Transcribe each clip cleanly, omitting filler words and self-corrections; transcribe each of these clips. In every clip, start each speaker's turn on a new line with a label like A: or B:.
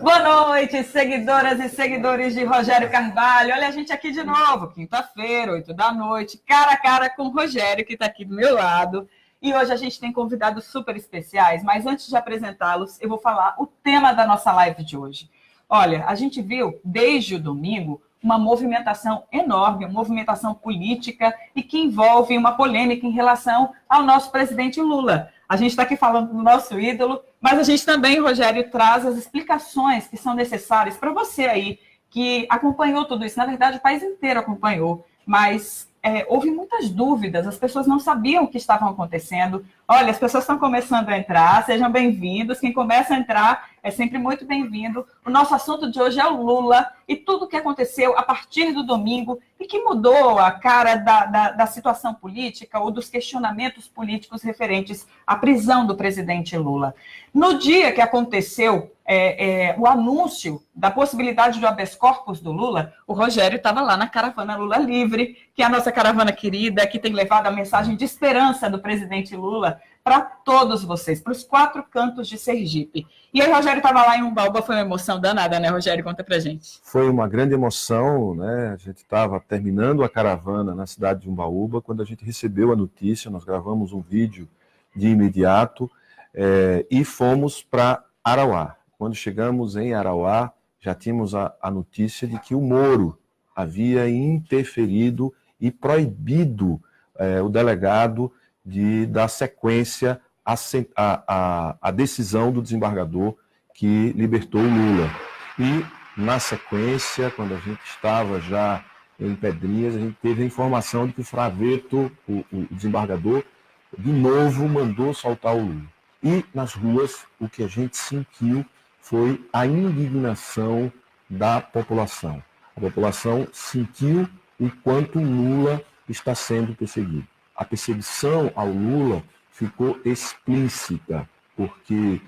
A: Boa noite, seguidoras e seguidores de Rogério Carvalho. Olha a gente aqui de novo, quinta-feira, 8 da noite, cara a cara com o Rogério, que está aqui do meu lado. E hoje a gente tem convidados super especiais, mas antes de apresentá-los, eu vou falar o tema da nossa live de hoje. Olha, a gente viu desde o domingo uma movimentação enorme, uma movimentação política e que envolve uma polêmica em relação ao nosso presidente Lula. A gente está aqui falando do nosso ídolo, mas a gente também, Rogério, traz as explicações que são necessárias para você aí, que acompanhou tudo isso. Na verdade, o país inteiro acompanhou, mas houve muitas dúvidas, as pessoas não sabiam o que estava acontecendo. Olha, as pessoas estão começando a entrar, sejam bem-vindos. Quem começa a entrar é sempre muito bem-vindo. O nosso assunto de hoje é o Lula e tudo o que aconteceu a partir do domingo e que mudou a cara da situação política ou dos questionamentos políticos referentes à prisão do presidente Lula. No dia que aconteceu o anúncio da possibilidade do habeas corpus do Lula, o Rogério estava lá na caravana Lula Livre, que é a nossa caravana querida, que tem levado a mensagem de esperança do presidente Lula para todos vocês, para os 4 cantos de Sergipe. E aí o Rogério estava lá em Umbaúba, foi uma emoção danada, né, Rogério? Conta pra gente.
B: Foi uma grande emoção, né? A gente estava terminando a caravana na cidade de Umbaúba, quando a gente recebeu a notícia, nós gravamos um vídeo de imediato e fomos para Arauá. Quando chegamos em Arauá, já tínhamos a notícia de que o Moro havia interferido e proibido o delegado de dar sequência à decisão do desembargador que libertou o Lula. E, na sequência, quando a gente estava já em Pedrinhas, a gente teve a informação de que o Fravetto, o desembargador, de novo mandou soltar o Lula. E, nas ruas, o que a gente sentiu foi a indignação da população. A população sentiu o quanto o Lula está sendo perseguido. A perseguição ao Lula ficou explícita, porque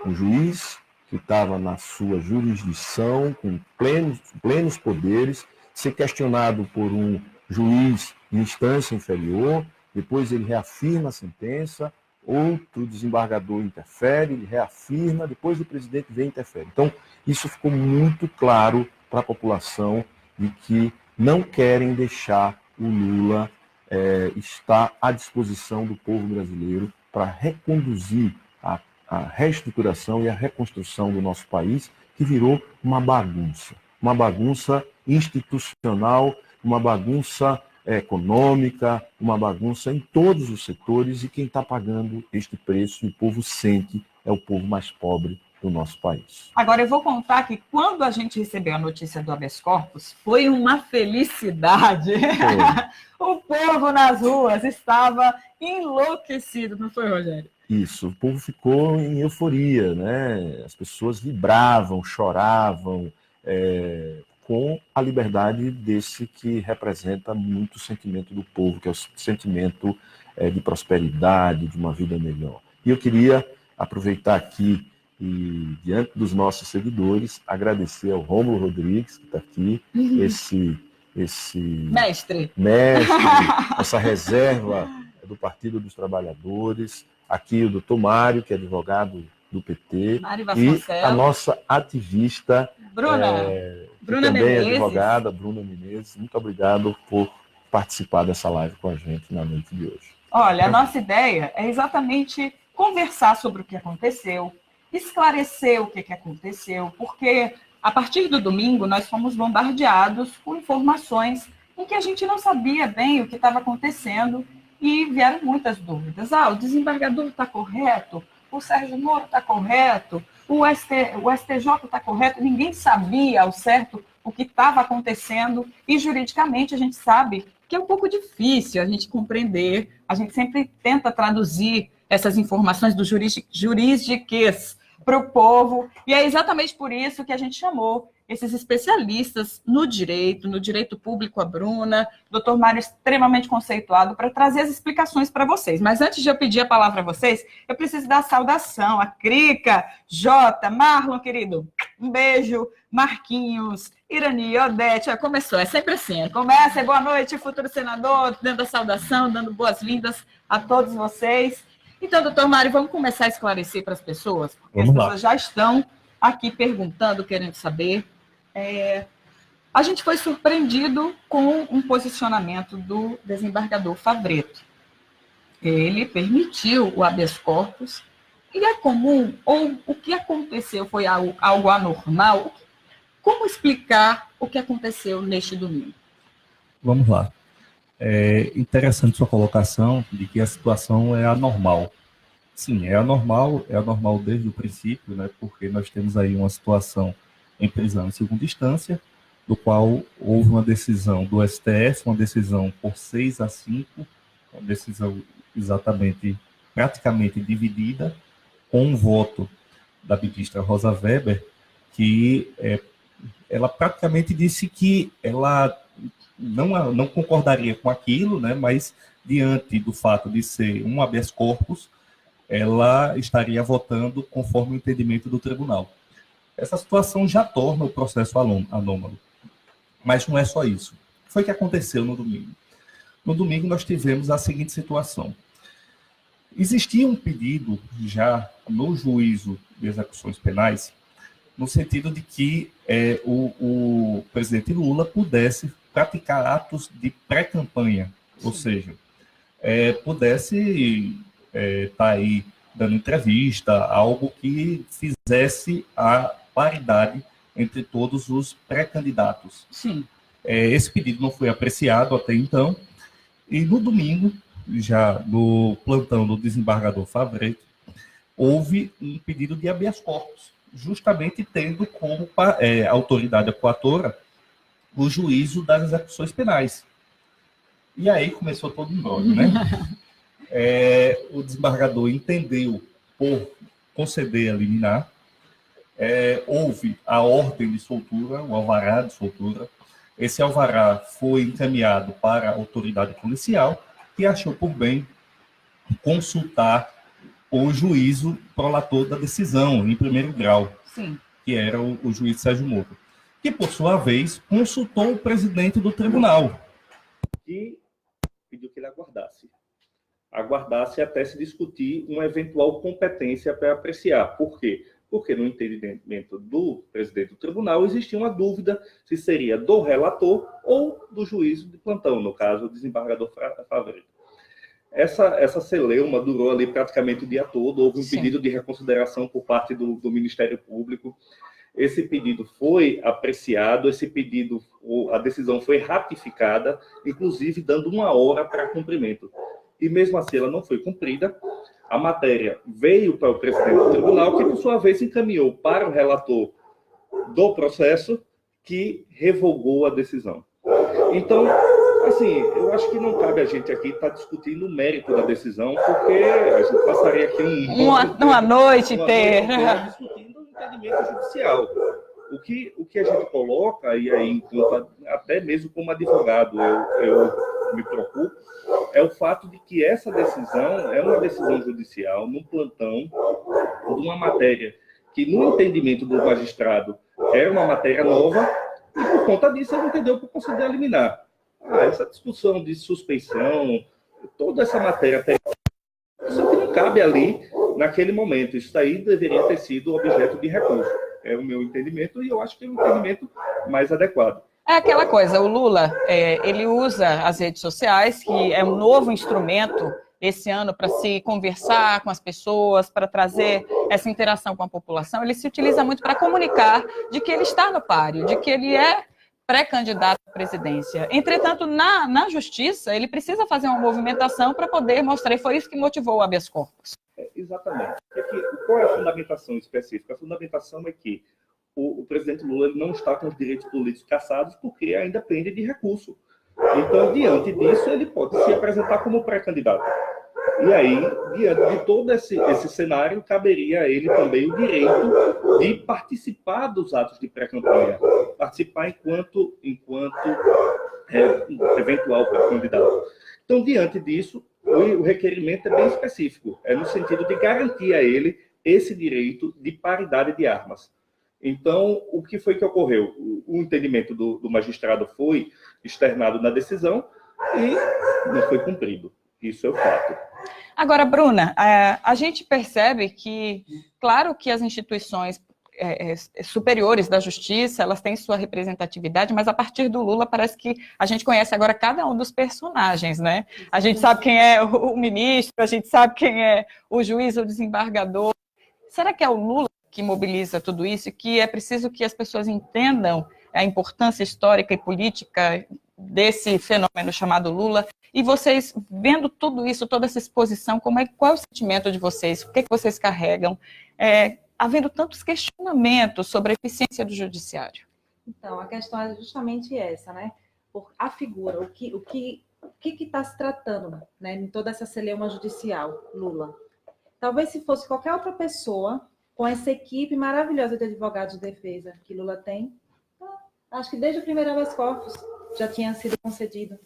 B: um juiz que estava na sua jurisdição, com plenos poderes, ser questionado por um juiz de instância inferior, depois ele reafirma a sentença, outro desembargador interfere, ele reafirma, depois o presidente vem e interfere. Então, isso ficou muito claro para a população de que não querem deixar o Lula estar à disposição do povo brasileiro para reconduzir a reestruturação e a reconstrução do nosso país, que virou uma bagunça institucional, uma bagunça econômica, uma bagunça em todos os setores, e quem está pagando este preço, e o povo sente, é o povo mais pobre do nosso país.
A: Agora, eu vou contar que quando a gente recebeu a notícia do habeas corpus, foi uma felicidade. O povo nas ruas estava enlouquecido, não foi, Rogério?
B: Isso, o povo ficou em euforia, né? As pessoas vibravam, choravam, com a liberdade desse que representa muito o sentimento do povo, que é o sentimento de prosperidade, de uma vida melhor. E eu queria aproveitar aqui e, diante dos nossos seguidores, agradecer ao Rômulo Rodrigues, que está aqui, esse mestre, essa reserva do Partido dos Trabalhadores, aqui o doutor Mário, que é advogado do PT, e a nossa ativista Bruna também Menezes. Advogada, Bruna Menezes. Muito obrigado por participar dessa live com a gente na noite de hoje.
A: Olha, a nossa ideia é exatamente conversar sobre o que aconteceu, esclarecer o que aconteceu, porque a partir do domingo nós fomos bombardeados com informações em que a gente não sabia bem o que estava acontecendo e vieram muitas dúvidas. O desembargador está correto? O Sérgio Moro está correto? O STJ está correto? Ninguém sabia ao certo o que estava acontecendo e juridicamente a gente sabe que é um pouco difícil a gente compreender, a gente sempre tenta traduzir essas informações do juridiquês para o povo, e é exatamente por isso que a gente chamou esses especialistas no direito público, a Bruna, doutor Mário extremamente conceituado, para trazer as explicações para vocês. Mas antes de eu pedir a palavra a vocês, eu preciso dar a saudação, a Crica, Jota, Marlon, querido, um beijo, Marquinhos, Irani, Odete, começou, é sempre assim, começa, boa noite, futuro senador, dando a saudação, dando boas-vindas a todos vocês. Então, doutor Mário, vamos começar a esclarecer para as pessoas, porque as pessoas já estão aqui perguntando, querendo saber. A gente foi surpreendido com um posicionamento do desembargador Favretto. Ele permitiu o habeas corpus, e é comum, ou o que aconteceu foi algo anormal? Como explicar o que aconteceu neste domingo?
C: Vamos lá. É interessante sua colocação de que a situação é anormal. Sim, é anormal desde o princípio, né, porque nós temos aí uma situação em prisão em segunda instância, do qual houve uma decisão do STF, uma decisão por 6-5, uma decisão praticamente dividida, com um voto da ministra Rosa Weber, que ela praticamente disse que ela não concordaria com aquilo, né, mas diante do fato de ser um habeas corpus, ela estaria votando conforme o entendimento do tribunal. Essa situação já torna o processo anômalo. Mas não é só isso. O que foi que aconteceu no domingo? No domingo nós tivemos a seguinte situação. Existia um pedido já no juízo de execuções penais, no sentido de que o presidente Lula pudesse praticar atos de pré-campanha, ou seja, pudesse estar aí dando entrevista, algo que fizesse a paridade entre todos os pré-candidatos.
A: Sim.
C: Esse pedido não foi apreciado até então, e no domingo, já no plantão do desembargador Favretto, houve um pedido de habeas corpus, justamente tendo como autoridade coatora o juízo das execuções penais. E aí começou todo um embrólio, né? O desembargador entendeu por conceder a liminar, houve a ordem de soltura, o alvará de soltura. Esse alvará foi encaminhado para a autoridade policial, que achou por bem consultar o juízo prolator da decisão, em primeiro grau,
A: Sim.
C: que era o juiz Sérgio Moro, que, por sua vez, consultou o presidente do tribunal, que pediu que ele aguardasse até se discutir uma eventual competência para apreciar. Por quê? Porque no entendimento do presidente do tribunal existia uma dúvida se seria do relator ou do juízo de plantão, no caso, o desembargador Favretto. Essa celeuma durou ali praticamente o dia todo, houve um pedido de reconsideração por parte do Ministério Público. Esse pedido foi apreciado, a decisão foi ratificada, inclusive dando 1 hora para cumprimento. E mesmo assim ela não foi cumprida. A matéria veio para o presidente do tribunal, que por sua vez encaminhou para o relator do processo, que revogou a decisão. Então, assim, eu acho que não cabe a gente aqui estar discutindo o mérito da decisão, porque a gente passaria aqui
A: uma noite inteira
C: discutindo o entendimento judicial. O que a gente coloca, e aí, até mesmo como advogado, eu me preocupo, é o fato de que essa decisão é uma decisão judicial, num plantão, de uma matéria que, no entendimento do magistrado, era uma matéria nova, e por conta disso ele entendeu por conceder a liminar. Essa discussão de suspeição, toda essa matéria, isso que não cabe ali naquele momento. Isso aí deveria ter sido objeto de recurso. É o meu entendimento, e eu acho que é o entendimento mais adequado.
A: É aquela coisa, o Lula, ele usa as redes sociais, que é um novo instrumento esse ano para se conversar com as pessoas, para trazer essa interação com a população. Ele se utiliza muito para comunicar de que ele está no páreo, de que ele é pré-candidato à presidência. Entretanto, na justiça, ele precisa fazer uma movimentação para poder mostrar, e foi isso que motivou o habeas corpus.
C: Exatamente. Qual é a fundamentação específica? A fundamentação é que o presidente Lula ele não está com os direitos políticos cassados porque ainda pende de recurso. Então, diante disso, ele pode se apresentar como pré-candidato. E aí, diante de todo esse cenário, caberia a ele também o direito de participar dos atos de pré-campanha, participar enquanto eventual pré-candidato. Então, diante disso, o requerimento é bem específico, é no sentido de garantir a ele esse direito de paridade de armas. Então, o que foi que ocorreu? O entendimento do magistrado foi externado na decisão e não foi cumprido. Isso é o fato.
A: Agora, Bruna, a gente percebe que, claro que as instituições, superiores da justiça, elas têm sua representatividade, mas a partir do Lula parece que a gente conhece agora cada um dos personagens, né? A gente sabe quem é o ministro, a gente sabe quem é o juiz, o desembargador. Será que é o Lula que mobiliza tudo isso e que é preciso que as pessoas entendam a importância histórica e política desse fenômeno chamado Lula? E vocês, vendo tudo isso, toda essa exposição, qual é o sentimento de vocês? O que vocês carregam? Havendo tantos questionamentos sobre a eficiência do judiciário.
D: Então, a questão é justamente essa, né? A figura, o que está se tratando, né, em toda essa celeuma judicial, Lula. Talvez se fosse qualquer outra pessoa, com essa equipe maravilhosa de advogados de defesa que Lula tem, acho que desde o primeiro habeas corpus já tinha sido concedido.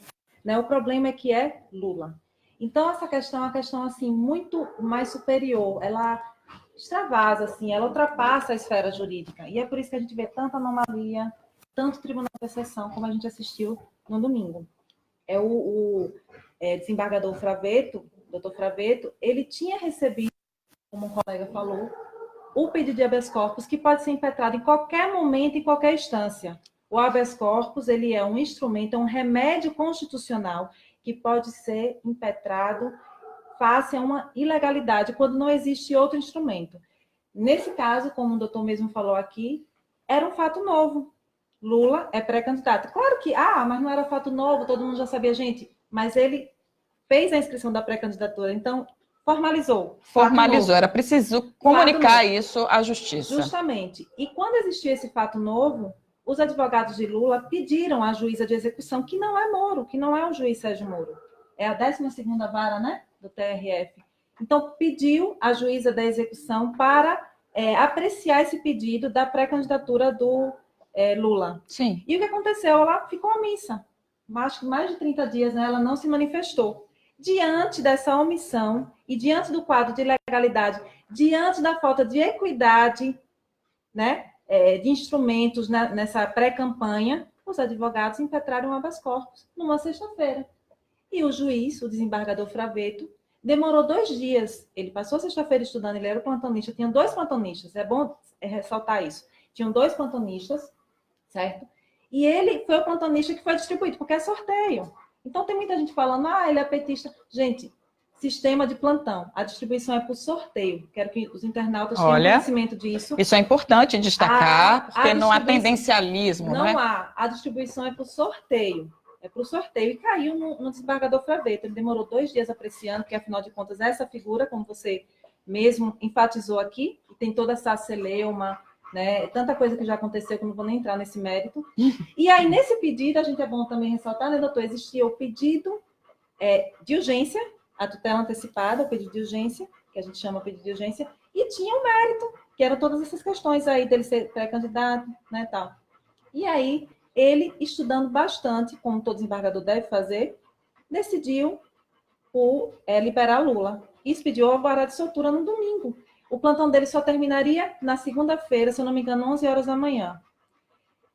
D: Né? O problema é que é Lula. Então, essa questão é uma questão assim, muito mais superior. Ela extravasa, assim, ela ultrapassa a esfera jurídica. E é por isso que a gente vê tanta anomalia, tanto tribunal de exceção, como a gente assistiu no domingo. O desembargador Fravetto, doutor Fravetto, ele tinha recebido, como um colega falou, o pedido de habeas corpus, que pode ser impetrado em qualquer momento, em qualquer instância. O habeas corpus, ele é um instrumento, é um remédio constitucional que pode ser impetrado face a uma ilegalidade, quando não existe outro instrumento. Nesse caso, como o doutor mesmo falou aqui, era um fato novo. Lula é pré-candidato. Claro que, mas não era fato novo, todo mundo já sabia, gente, mas ele fez a inscrição da pré-candidatura, então formalizou.
A: Formalizou, era preciso comunicar isso à justiça.
D: Justamente. E quando existiu esse fato novo, os advogados de Lula pediram à juíza de execução, que não é Moro, que não é o juiz Sérgio Moro, é a 12ª vara, né, do TRF. Então, pediu à juíza da execução para apreciar esse pedido da pré-candidatura do Lula.
A: Sim.
D: E o que aconteceu? Ela ficou omissa. Acho que mais de 30 dias, né, ela não se manifestou. Diante dessa omissão e diante do quadro de ilegalidade, diante da falta de equidade, né, de instrumentos nessa pré-campanha, os advogados impetraram habeas corpus numa sexta-feira. E o juiz, o desembargador Fravetto, demorou 2 dias. Ele passou a sexta-feira estudando, ele era o plantonista, tinha 2 plantonistas, é bom ressaltar isso. Tinham 2 plantonistas, certo? E ele foi o plantonista que foi distribuído, porque é sorteio. Então, tem muita gente falando, ele é petista. Gente, sistema de plantão. A distribuição é por sorteio. Quero que os internautas tenham conhecimento disso.
A: Isso é importante destacar, porque não há tendencialismo,
D: não
A: é?
D: há. A distribuição é por sorteio. É por sorteio. E caiu no desembargador Fravetto. Ele demorou 2 dias apreciando, porque, afinal de contas, essa figura, como você mesmo enfatizou aqui, e tem toda essa celeuma, né? Tanta coisa que já aconteceu que eu não vou nem entrar nesse mérito. E aí, nesse pedido, a gente é bom também ressaltar, né, doutor? Existia o pedido de urgência, a tutela antecipada, o pedido de urgência, que a gente chama pedido de urgência, e tinha o mérito, que eram todas essas questões aí dele ser pré-candidato, né, tal. E aí, ele, estudando bastante, como todo desembargador deve fazer, decidiu por liberar Lula. E expediu a alvará de soltura no domingo. O plantão dele só terminaria na segunda-feira, se eu não me engano, 11 horas da manhã.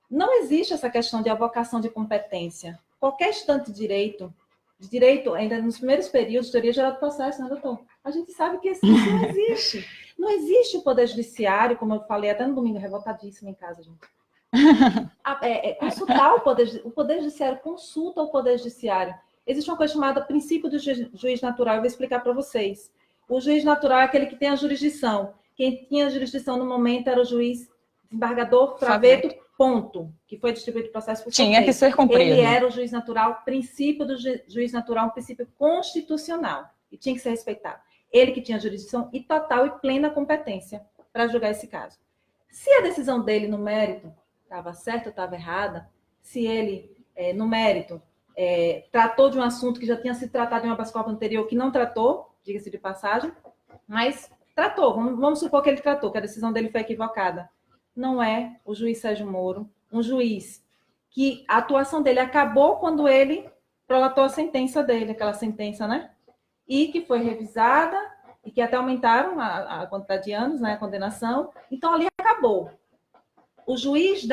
D: Não existe essa questão de avocação de competência. Qualquer estudante de direito, ainda nos primeiros períodos, de teoria geral do processo, né, doutor? A gente sabe que isso não existe. Não existe o Poder Judiciário, como eu falei até no domingo, revoltadíssimo em casa, gente. Consultar o Poder Judiciário consulta o Poder Judiciário. Existe uma coisa chamada princípio do juiz natural, eu vou explicar para vocês. O juiz natural é aquele que tem a jurisdição. Quem tinha a jurisdição no momento era o juiz desembargador Fravetto, ponto, que foi distribuído o processo por
A: Tinha que ser cumprido.
D: Ele era o juiz natural, princípio do juiz natural, um princípio constitucional, e tinha que ser respeitado. Ele que tinha jurisdição e total e plena competência para julgar esse caso. Se a decisão dele no mérito estava certa ou estava errada, se ele, no mérito, tratou de um assunto que já tinha sido tratado em um habeas corpus anterior, que não tratou, diga-se de passagem, mas tratou, vamos supor que ele tratou, que a decisão dele foi equivocada. Não é o juiz Sérgio Moro, um juiz que a atuação dele acabou quando ele prolatou a sentença dele, aquela sentença, né? E que foi revisada, e que até aumentaram a quantidade de anos, né, a condenação. Então, ali acabou. O juiz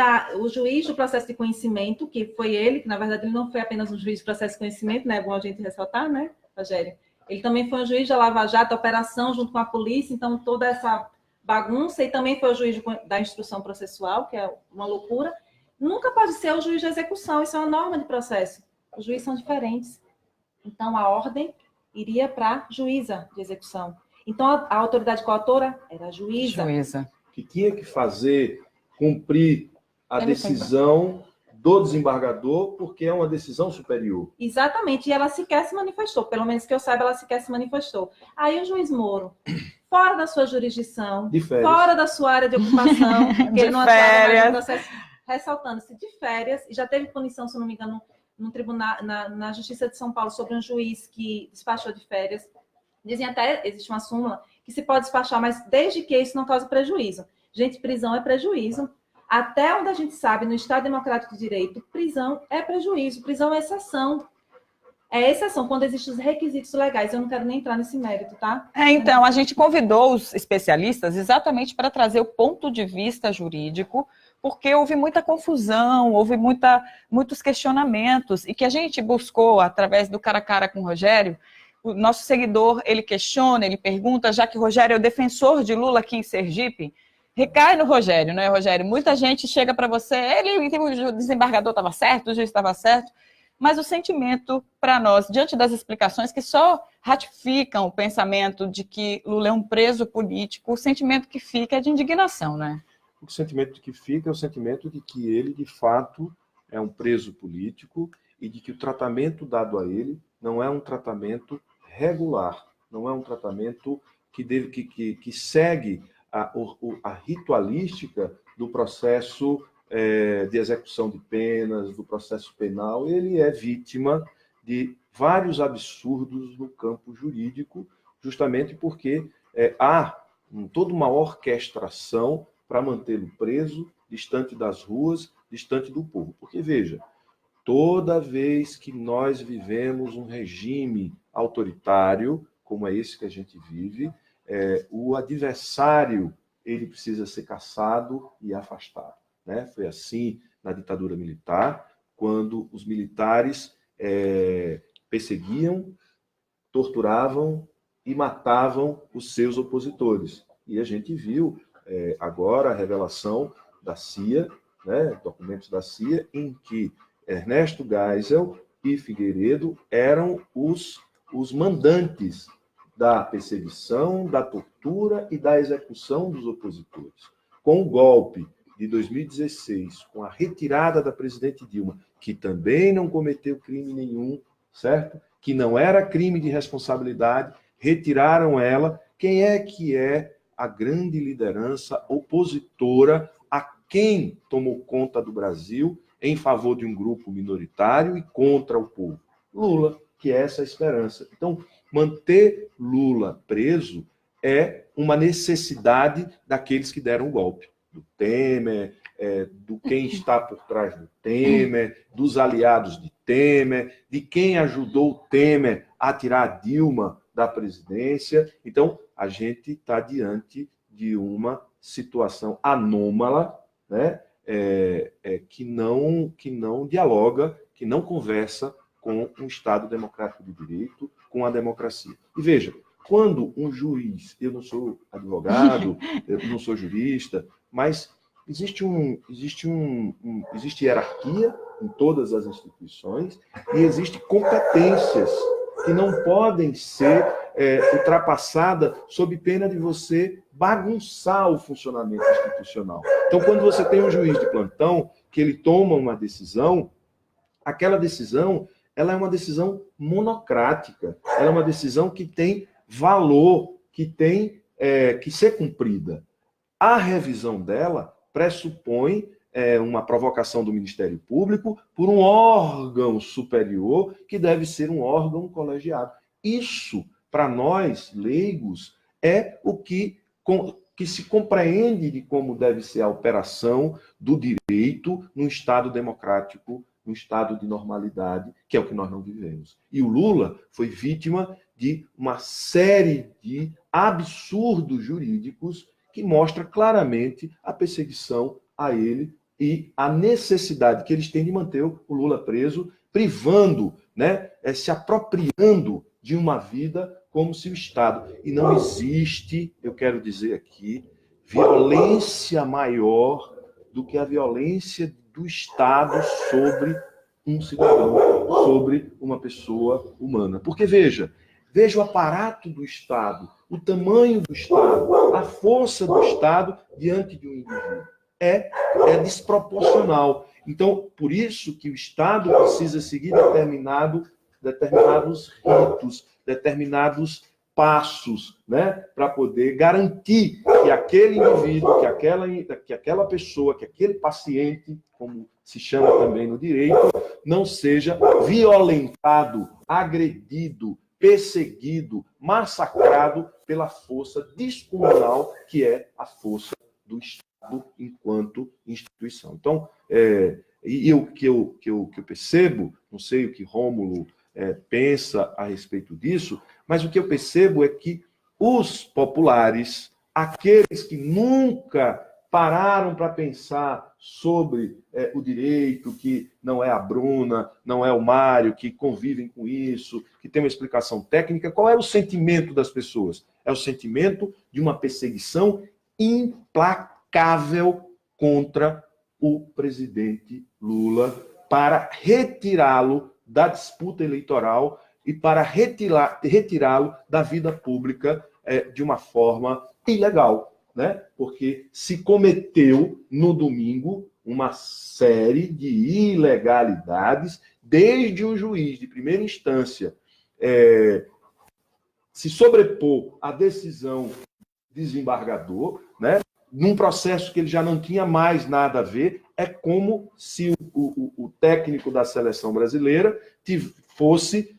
D: do processo de conhecimento, que foi ele, que na verdade ele não foi apenas um juiz do processo de conhecimento, né? É bom a gente ressaltar, né, Rogério? Ele também foi um juiz da Lava Jato, da operação junto com a polícia, então toda essa bagunça, e também foi o juiz da instrução processual, que é uma loucura. Nunca pode ser o juiz de execução, isso é uma norma de processo. Os juízes são diferentes. Então, a ordem iria para a juíza de execução. Então, a autoridade coautora era a juíza.
B: Que tinha que cumprir a decisão do desembargador, porque é uma decisão superior.
D: Exatamente, e ela sequer se manifestou, pelo menos que eu saiba, ela sequer se manifestou. Aí o juiz Moro, fora da sua jurisdição, fora da sua área de ocupação, porque ele não atuava mais no processo, ressaltando-se de férias, e já teve punição, se não me engano, no tribunal, na Justiça de São Paulo, sobre um juiz que despachou de férias. Dizem até, existe uma súmula, que se pode despachar, mas desde que isso não cause prejuízo. Gente, prisão é prejuízo. Até onde a gente sabe, no Estado Democrático de Direito, prisão é prejuízo, prisão é exceção. É exceção, quando existem os requisitos legais. Eu não quero nem entrar nesse mérito, tá?
A: Então, a gente convidou os especialistas exatamente para trazer o ponto de vista jurídico, porque houve muita confusão, houve muitos questionamentos, e que a gente buscou, através do cara a cara com o Rogério. O nosso seguidor, ele questiona, ele pergunta, já que o Rogério é o defensor de Lula aqui em Sergipe, recai no Rogério, não é, Rogério? Muita gente chega para você, o desembargador estava certo, o juiz estava certo, mas o sentimento para nós, diante das explicações que só ratificam o pensamento de que Lula é um preso político, o sentimento que fica é de indignação, né?
B: O sentimento que fica é o sentimento de que ele, de fato, é um preso político e de que o tratamento dado a ele não é um tratamento regular, não é um tratamento que segue a ritualística do processo de execução de penas, do processo penal. Ele é vítima de vários absurdos no campo jurídico, justamente porque há toda uma orquestração para mantê-lo preso, distante das ruas, distante do povo. Porque, veja, toda vez que nós vivemos um regime autoritário, como é esse que a gente vive, o adversário ele precisa ser caçado e afastado, né? Foi assim na ditadura militar, quando os militares perseguiam, torturavam e matavam os seus opositores. E a gente viu agora a revelação da CIA, né, documentos da CIA, em que Ernesto Geisel e Figueiredo eram os mandantes da perseguição, da tortura e da execução dos opositores. Com o golpe de 2016, com a retirada da presidente Dilma, que também não cometeu crime nenhum, certo? Que não era crime de responsabilidade, retiraram ela. Quem é que é a grande liderança opositora a quem tomou conta do Brasil em favor de um grupo minoritário e contra o povo? Lula, que é essa esperança. Então, manter Lula preso é uma necessidade daqueles que deram o golpe. Do Temer, do quem está por trás do Temer, dos aliados de Temer, de quem ajudou o Temer a tirar Dilma da presidência. Então, a gente está diante de uma situação anômala, né? Que não dialoga, que não conversa com um Estado democrático de direito, com a democracia. E veja, quando um juiz, eu não sou advogado, eu não sou jurista, mas existe hierarquia em todas as instituições e existe competências que não podem ser ultrapassadas sob pena de você bagunçar o funcionamento institucional. Então, quando você tem um juiz de plantão que ele toma uma decisão, aquela decisão ela é uma decisão monocrática, ela é uma decisão que tem valor, que tem que ser cumprida. A revisão dela pressupõe uma provocação do Ministério Público por um órgão superior, que deve ser um órgão colegiado. Isso, para nós, leigos, é o que se compreende de como deve ser a operação do direito num Estado democrático, num estado de normalidade, que é o que nós não vivemos. E o Lula foi vítima de uma série de absurdos jurídicos que mostra claramente a perseguição a ele e a necessidade que eles têm de manter o Lula preso, privando, né, se apropriando de uma vida como se o Estado... E não existe, eu quero dizer aqui, violência maior do que a violência do Estado sobre um cidadão, sobre uma pessoa humana. Porque veja o aparato do Estado, o tamanho do Estado, a força do Estado diante de um indivíduo. É desproporcional. Então, por isso que o Estado precisa seguir determinados ritos, determinados passos, né, para poder garantir que aquele indivíduo, que aquela pessoa, que aquele paciente, como se chama também no direito, não seja violentado, agredido, perseguido, massacrado pela força descomunal que é a força do Estado enquanto instituição. Então, o que eu percebo, não sei o que Rômulo pensa a respeito disso, mas o que eu percebo é que os populares, aqueles que nunca pararam para pensar sobre o direito, que não é a Bruna, não é o Mário, que convivem com isso, que tem uma explicação técnica, qual é o sentimento das pessoas? É o sentimento de uma perseguição implacável contra o presidente Lula para retirá-lo da disputa eleitoral e para retirá-lo da vida pública de uma forma ilegal, né? Porque se cometeu no domingo uma série de ilegalidades, desde o juiz de primeira instância se sobrepor à decisão do desembargador, né? Num processo que ele já não tinha mais nada a ver, é como se o técnico da seleção brasileira fosse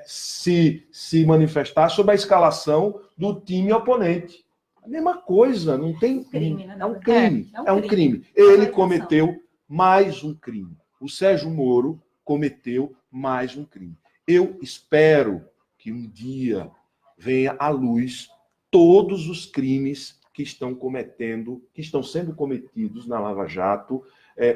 B: se manifestar sobre a escalação do time oponente. A mesma coisa, não tem...
D: Crime, né?
B: É um crime, é um crime. Ele cometeu mais um crime. O Sérgio Moro cometeu mais um crime. Eu espero que um dia venha à luz todos os crimes que estão sendo cometidos na Lava Jato,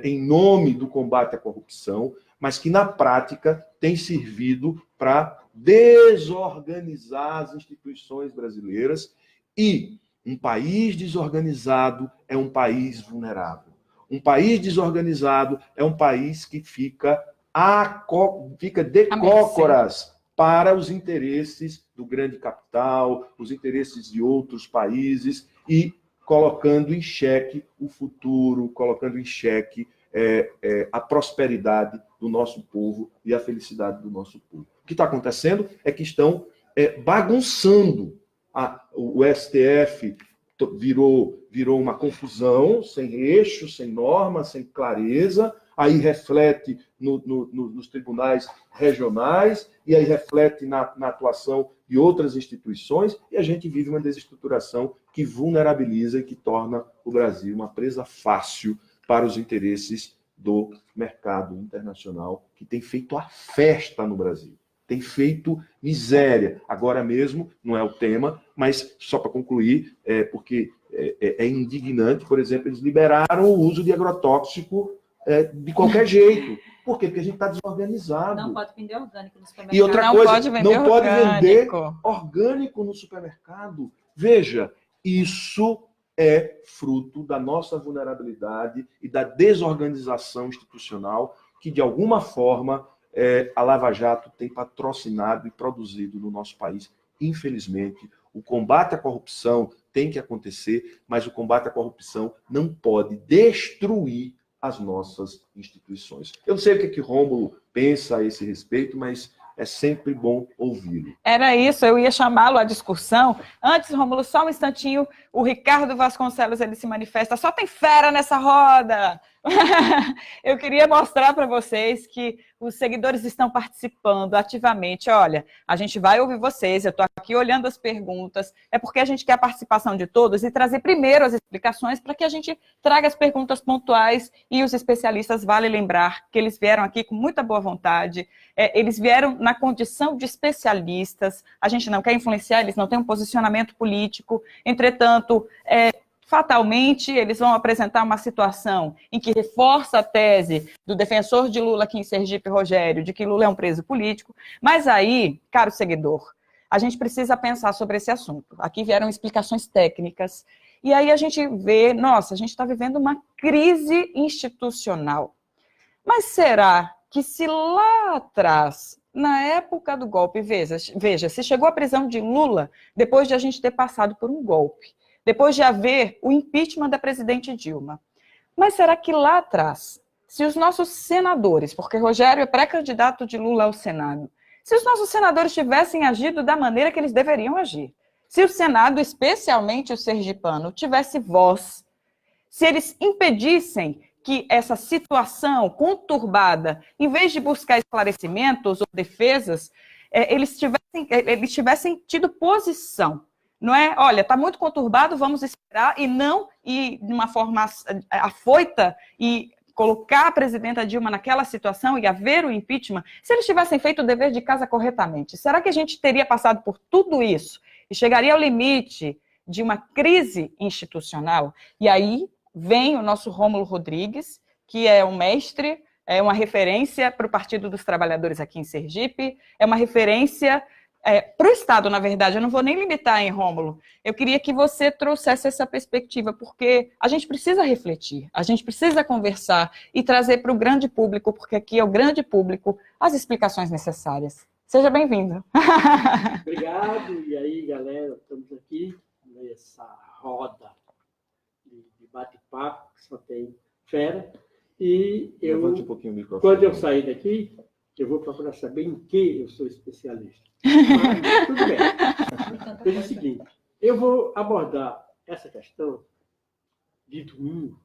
B: em nome do combate à corrupção, mas que na prática tem servido para desorganizar as instituições brasileiras, e um país desorganizado é um país vulnerável. Um país desorganizado é um país que fica de cócoras para os interesses do grande capital, os interesses de outros países, e colocando em xeque o futuro, colocando em xeque a prosperidade do nosso povo e a felicidade do nosso povo. O que está acontecendo é que estão bagunçando. O STF virou uma confusão, sem eixo, sem norma, sem clareza, aí reflete nos tribunais regionais, e aí reflete na atuação de outras instituições, e a gente vive uma desestruturação que vulnerabiliza e que torna o Brasil uma presa fácil para os interesses do mercado internacional, que tem feito a festa no Brasil, tem feito miséria. Agora mesmo, não é o tema, mas só para concluir, porque é indignante, por exemplo, eles liberaram o uso de agrotóxico de qualquer jeito. Por quê? Porque a gente está desorganizado.
D: Não pode vender orgânico no supermercado.
B: E outra
A: Não
B: coisa,
A: pode vender
B: não pode vender
A: orgânico.
B: orgânico no supermercado. Veja, isso é fruto da nossa vulnerabilidade e da desorganização institucional que, de alguma forma, a Lava Jato tem patrocinado e produzido no nosso país. Infelizmente, o combate à corrupção tem que acontecer, mas o combate à corrupção não pode destruir as nossas instituições. Eu não sei o que Rômulo pensa a esse respeito, mas é sempre bom ouvi-lo.
A: Era isso, eu ia chamá-lo à discussão. Antes, Rômulo, só um instantinho, o Ricardo Vasconcelos, ele se manifesta, só tem fera nessa roda. Eu queria mostrar para vocês que os seguidores estão participando ativamente. Olha, a gente vai ouvir vocês, eu estou aqui olhando as perguntas, é porque a gente quer a participação de todos e trazer primeiro as explicações para que a gente traga as perguntas pontuais, e os especialistas, vale lembrar que eles vieram aqui com muita boa vontade, eles vieram na condição de especialistas, a gente não quer influenciar, eles não têm um posicionamento político, entretanto, fatalmente, eles vão apresentar uma situação em que reforça a tese do defensor de Lula aqui em Sergipe, Rogério, de que Lula é um preso político. Mas aí, caro seguidor, a gente precisa pensar sobre esse assunto. Aqui vieram explicações técnicas E aí a gente vê, nossa, a gente está vivendo uma crise institucional. Mas será que se lá atrás, na época do golpe, veja, se chegou à prisão de Lula depois de a gente ter passado por um golpe, depois de haver o impeachment da presidente Dilma. Mas será que lá atrás, se os nossos senadores, porque Rogério é pré-candidato de Lula ao Senado, se os nossos senadores tivessem agido da maneira que eles deveriam agir, se o Senado, especialmente o sergipano, tivesse voz, se eles impedissem que essa situação conturbada, em vez de buscar esclarecimentos ou defesas, eles tivessem tido posição. Não é, olha, está muito conturbado, vamos esperar, e não ir de uma forma afoita e colocar a presidenta Dilma naquela situação e haver o impeachment. Se eles tivessem feito o dever de casa corretamente, será que a gente teria passado por tudo isso e chegaria ao limite de uma crise institucional? E aí vem o nosso Rômulo Rodrigues, que é um mestre, é uma referência para o Partido dos Trabalhadores aqui em Sergipe, é uma referência para o Estado, na verdade. Eu não vou nem limitar, hein, Rômulo? Eu queria que você trouxesse essa perspectiva, porque a gente precisa refletir, a gente precisa conversar e trazer para o grande público, porque aqui é o grande público, as explicações necessárias. Seja bem-vindo.
E: Obrigado. E aí, galera, estamos aqui nessa roda de bate-papo, que só tem fera. E
B: Levante um pouquinho o microfone.
E: quando eu sair daqui, eu vou procurar saber em que eu sou especialista. Mas, tudo bem. Veja o seguinte, eu vou abordar essa questão de domingo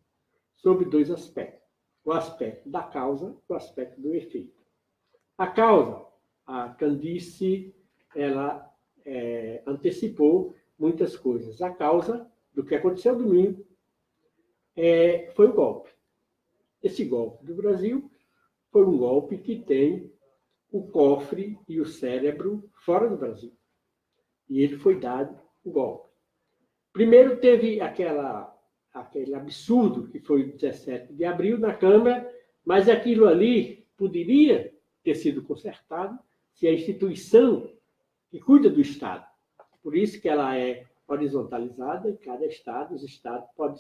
E: sobre dois aspectos. O aspecto da causa e o aspecto do efeito. A causa, a Candice, ela antecipou muitas coisas. A causa do que aconteceu domingo foi o golpe. Esse golpe do Brasil foi um golpe que tem o cofre e o cérebro fora do Brasil. E ele foi dado o golpe. Primeiro teve aquele absurdo que foi o 17 de abril na Câmara, mas aquilo ali poderia ter sido consertado se a instituição que cuida do Estado, por isso que ela é horizontalizada em cada Estado, os Estados podem...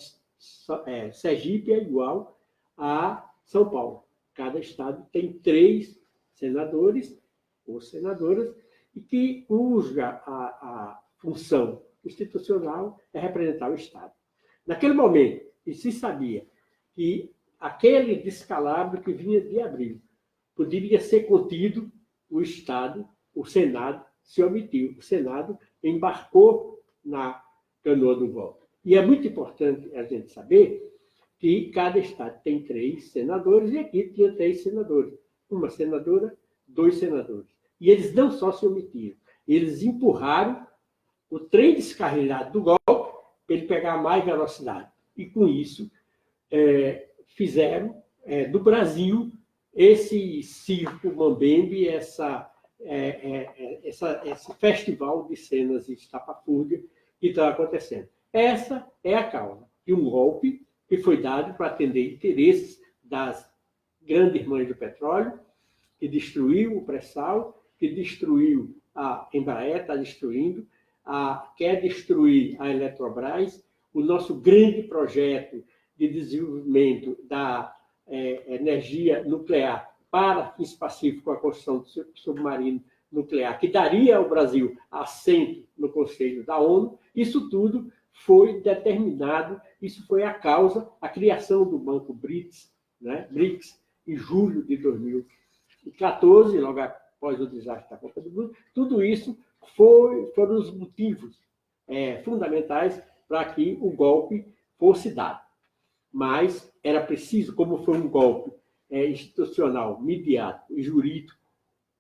E: Sergipe é igual a São Paulo. Cada Estado tem 3 senadores ou senadoras e que usa a função institucional é representar o Estado. Naquele momento, e se sabia que aquele descalabro que vinha de abril poderia ser contido, o Estado, o Senado, se omitiu. O Senado embarcou na canoa do golpe. E é muito importante a gente saber que cada Estado tem 3 senadores, e aqui tinha 3 senadores. Uma senadora, 2 senadores. E eles não só se omitiram, eles empurraram o trem descarrilhado do golpe para ele pegar mais velocidade. E, com isso, fizeram do Brasil esse circo mambembe, esse festival de cenas estapafúrdias que está acontecendo. Essa é a causa de um golpe que foi dado para atender interesses das grandes mães do petróleo, que destruiu o pré-sal, que destruiu a Embraer, está destruindo, quer destruir a Eletrobras, o nosso grande projeto de desenvolvimento da energia nuclear para fins pacíficos, com a construção do submarino nuclear, que daria ao Brasil assento no Conselho da ONU. Isso tudo foi determinado, isso foi a causa, a criação do Banco BRICS, em julho de 2014, logo após o desastre da Copa do Mundo. Tudo isso foram os motivos fundamentais para que o golpe fosse dado. Mas era preciso, como foi um golpe institucional, midiático e jurídico,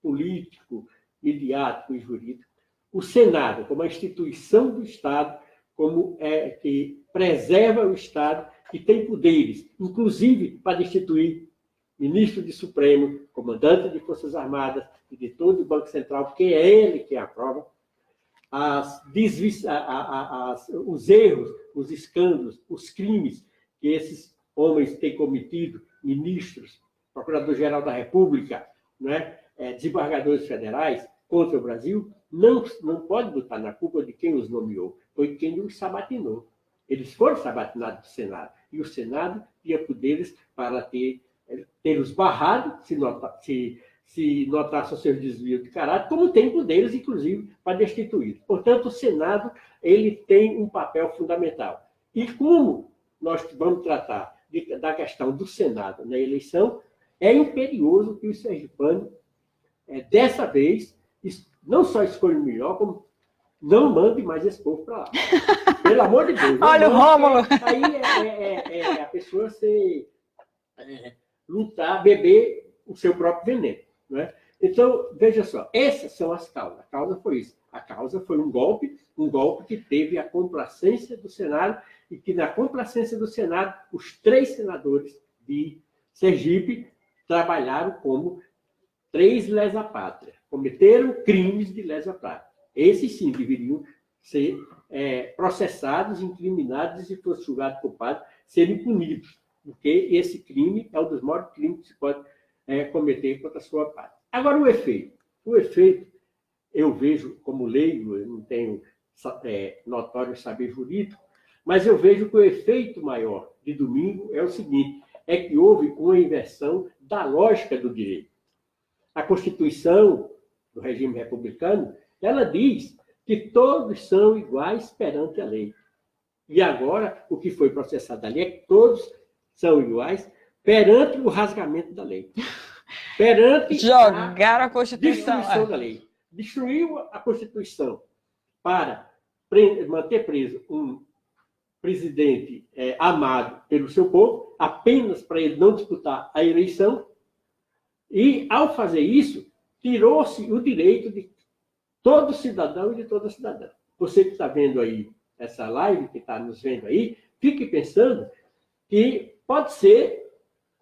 E: político, midiático e jurídico, o Senado, como a instituição do Estado, como que preserva o Estado, que tem poderes, inclusive para destituir ministro de Supremo, comandante de Forças Armadas e de todo o Banco Central, porque é ele que aprova os erros, os escândalos, os crimes que esses homens têm cometido, ministros, procurador-geral da República, desembargadores federais, contra o Brasil, não pode botar na culpa de quem os nomeou, foi quem os sabatinou. Eles foram sabatinados do Senado. E o Senado tinha poderes para ter-os barrados, se notasse o seu desvio de caráter, como tem poderes, inclusive, para destituir. Portanto, o Senado ele tem um papel fundamental. E como nós vamos tratar da questão do Senado na eleição, é imperioso que o sergipano, dessa vez, não só escolha o melhor, como não mande mais esse povo para lá. Pelo amor de Deus.
A: Olha o Rômulo.
E: Aí a pessoa lutar, beber o seu próprio veneno. Não é? Então, veja só, essas são as causas. A causa foi isso. A causa foi um golpe que teve a complacência do Senado, e que na complacência do Senado, os 3 senadores de Sergipe trabalharam como 3 lesa-pátria, cometeram crimes de lesa-pátria. Esses sim deveriam ser processados, incriminados, e se fosse julgado culpado, serem punidos, porque esse crime é um dos maiores crimes que se pode cometer contra a sua pátria. Agora, o efeito. O efeito, eu vejo como leigo, eu não tenho notório saber jurídico, mas eu vejo que o efeito maior de domingo é o seguinte, é que houve uma inversão da lógica do direito. A Constituição do regime republicano, ela diz que todos são iguais perante a lei. E agora, o que foi processado ali é que todos são iguais perante o rasgamento da lei. Perante
A: jogaram a Constituição.
E: Destruição da lei. Destruiu a Constituição para manter preso um presidente amado pelo seu povo, apenas para ele não disputar a eleição, e, ao fazer isso, tirou-se o direito de todo cidadão e de toda cidadã. Você que está vendo aí essa live, que está nos vendo aí, fique pensando que pode ser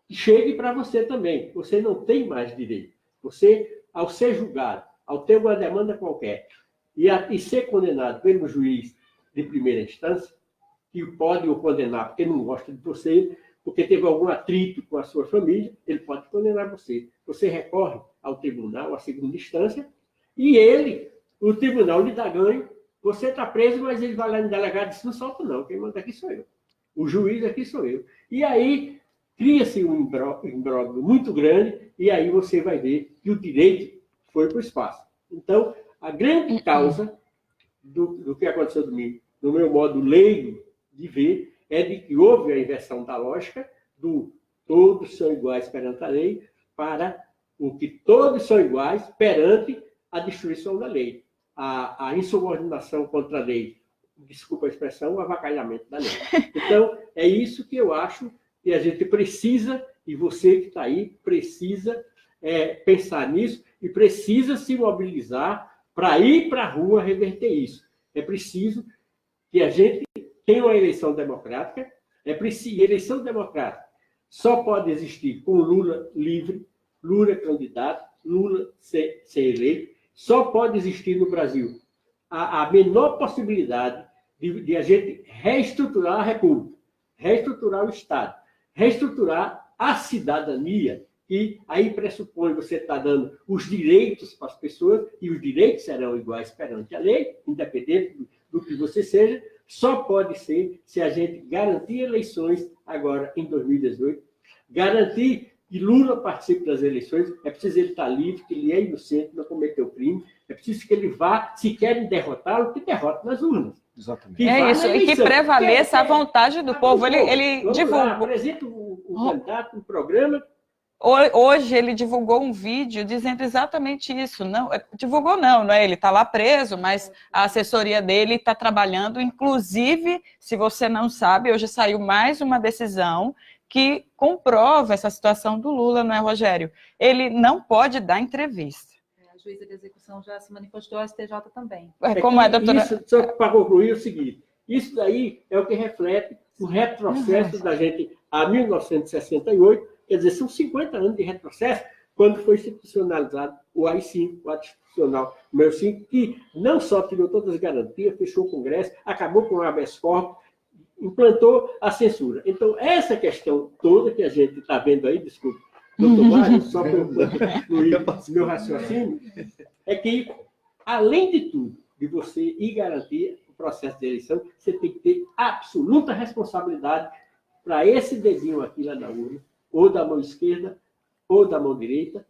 E: que chegue para você também. Você não tem mais direito. Você, ao ser julgado, ao ter uma demanda qualquer, e ser condenado pelo juiz de primeira instância, que pode o condenar porque não gosta de você, porque teve algum atrito com a sua família, ele pode condenar você. Você recorre ao tribunal, à segunda instância, e o tribunal lhe dá ganho, você está preso, mas ele vai lá no delegado e diz, não solta não, quem manda aqui sou eu. O juiz aqui sou eu. E aí cria-se um imbróglio muito grande, e aí você vai ver que o direito foi para o espaço. Então, a grande causa do que aconteceu domingo, no meu modo leigo de ver, é de que houve a inversão da lógica do todos são iguais perante a lei para o que todos são iguais perante a destruição da lei. A insubordinação contra a lei, desculpa a expressão, o avacalhamento da lei. Então, é isso que eu acho que a gente precisa, e você que está aí, precisa pensar nisso e precisa se mobilizar para ir para a rua reverter isso. É preciso que a gente tenha uma eleição democrática. Eleição democrática só pode existir com Lula livre, Lula candidato, Lula ser eleito. Só pode existir no Brasil a menor possibilidade de a gente reestruturar a República, reestruturar o Estado, reestruturar a cidadania, e aí pressupõe você estar dando os direitos para as pessoas, e os direitos serão iguais perante a lei, independente do que você seja. Só pode ser se a gente garantir eleições agora em 2018, garantir que Lula participe das eleições. É preciso ele estar livre, que ele é inocente, não cometeu crime. É preciso que ele vá, se querem derrotá-lo, que derrote nas urnas.
B: Exatamente.
A: Isso, e que prevaleça a vontade do povo. Ele divulgou.
E: Apresenta o candidato, um programa.
A: Hoje ele divulgou um vídeo dizendo exatamente isso. Não, divulgou não é? Ele está lá preso, mas a assessoria dele está trabalhando. Inclusive, se você não sabe, hoje saiu mais uma decisão que comprova essa situação do Lula, não é, Rogério? Ele não pode dar entrevista.
D: A juíza de execução já se manifestou, a STJ também.
A: Como é, doutora?
E: Isso, só para concluir, é o seguinte, isso daí é o que reflete o retrocesso da gente a 1968, quer dizer, são 50 anos de retrocesso, quando foi institucionalizado o AI-5, o ato institucional número 5, que não só tirou todas as garantias, fechou o Congresso, acabou com o habeas corpus, implantou a censura. Então, essa questão toda que a gente está vendo aí, desculpe, doutor Mário, só para eu concluir meu raciocínio, é que, além de tudo, de você ir garantir, processo de eleição, você tem que ter absoluta responsabilidade para esse dedinho aqui lá na urna, ou da mão esquerda, ou da mão direita,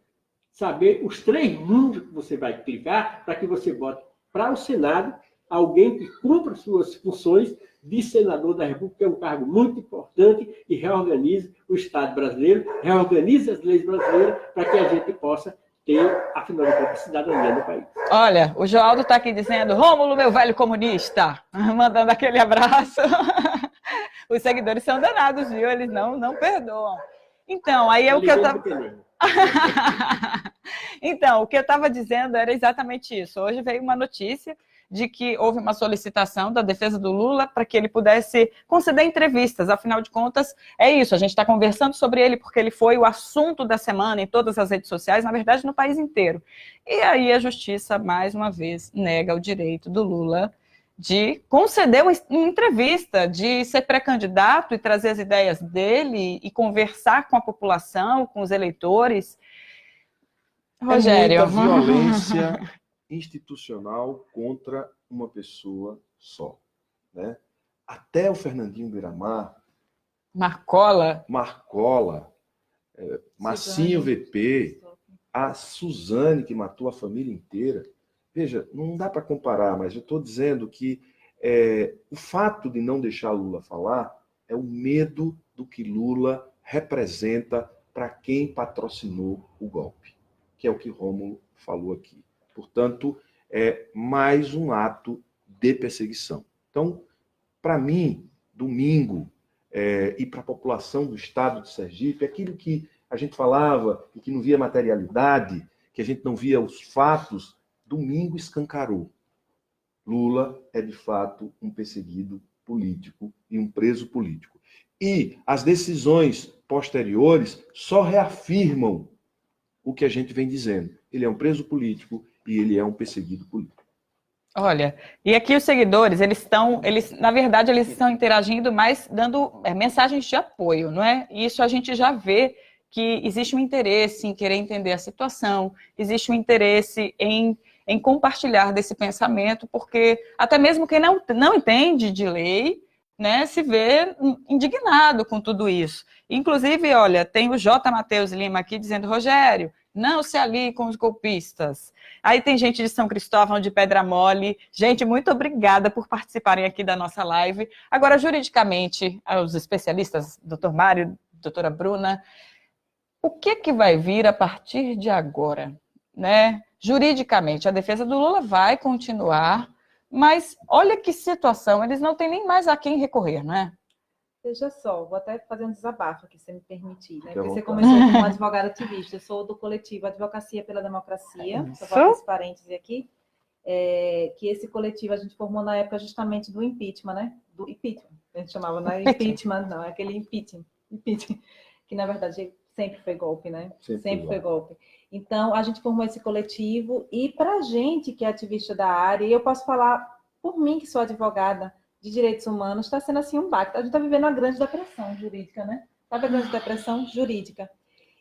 E: saber os 3 números que você vai clicar para que você bote para o Senado alguém que cumpra suas funções de senador da República, que é um cargo muito importante e reorganize o Estado brasileiro, reorganize as leis brasileiras para que a gente possa ter, afinal de contas, cidadania no país.
A: Olha, o Joaldo está aqui dizendo, Rômulo, meu velho comunista, mandando aquele abraço. Os seguidores são danados, viu? Eles não perdoam. Então, aí é o que eu estava... Então, o que eu estava dizendo era exatamente isso. Hoje veio uma notícia de que houve uma solicitação da defesa do Lula para que ele pudesse conceder entrevistas. Afinal de contas, é isso. A gente está conversando sobre ele porque ele foi o assunto da semana em todas as redes sociais, na verdade, no país inteiro. E aí a justiça, mais uma vez, nega o direito do Lula de conceder uma entrevista, de ser pré-candidato e trazer as ideias dele e conversar com a população, com os eleitores. Rogério.
B: É muita violência institucional contra uma pessoa só, né? Até o Fernandinho Beiramar,
A: Marcola,
B: Massinho VP, a Suzane, que matou a família inteira. Veja, não dá para comparar, mas eu estou dizendo que o fato de não deixar Lula falar é o medo do que Lula representa para quem patrocinou o golpe, que é o que Rômulo falou aqui. Portanto, é mais um ato de perseguição. Então, para mim, domingo, e para a população do estado de Sergipe, aquilo que a gente falava e que não via materialidade, que a gente não via os fatos, domingo escancarou. Lula é, de fato, um perseguido político e um preso político. E as decisões posteriores só reafirmam o que a gente vem dizendo. Ele é um preso político e ele é um perseguido político.
A: Olha, e aqui os seguidores, na verdade, eles estão interagindo, mas dando mensagens de apoio, não é? E isso a gente já vê que existe um interesse em querer entender a situação, existe um interesse em compartilhar desse pensamento, porque até mesmo quem não entende de lei, né, se vê indignado com tudo isso. Inclusive, olha, tem o J. Matheus Lima aqui dizendo, Rogério, não se alie com os golpistas. Aí tem gente de São Cristóvão, de Pedra Mole. Gente, muito obrigada por participarem aqui da nossa live. Agora, juridicamente, os especialistas, doutor Mário, doutora Bruna, o que vai vir a partir de agora, né? Juridicamente, a defesa do Lula vai continuar, mas olha que situação, eles não têm nem mais a quem recorrer, não é?
D: Veja só, vou até fazer um desabafo aqui, se me permitir, né? Porque você começou como advogada ativista, eu sou do coletivo Advocacia pela Democracia, só vou esse parêntese aqui, que esse coletivo a gente formou na época justamente do impeachment, né? Do impeachment, a gente chamava, não é impeachment, não, é aquele impeachment, que na verdade sempre foi golpe, né? Sempre foi golpe. Então, a gente formou esse coletivo e para a gente que é ativista da área, e eu posso falar por mim que sou advogada de direitos humanos, está sendo assim um baque. A gente está vivendo uma grande depressão jurídica, né? Sabe a grande depressão jurídica?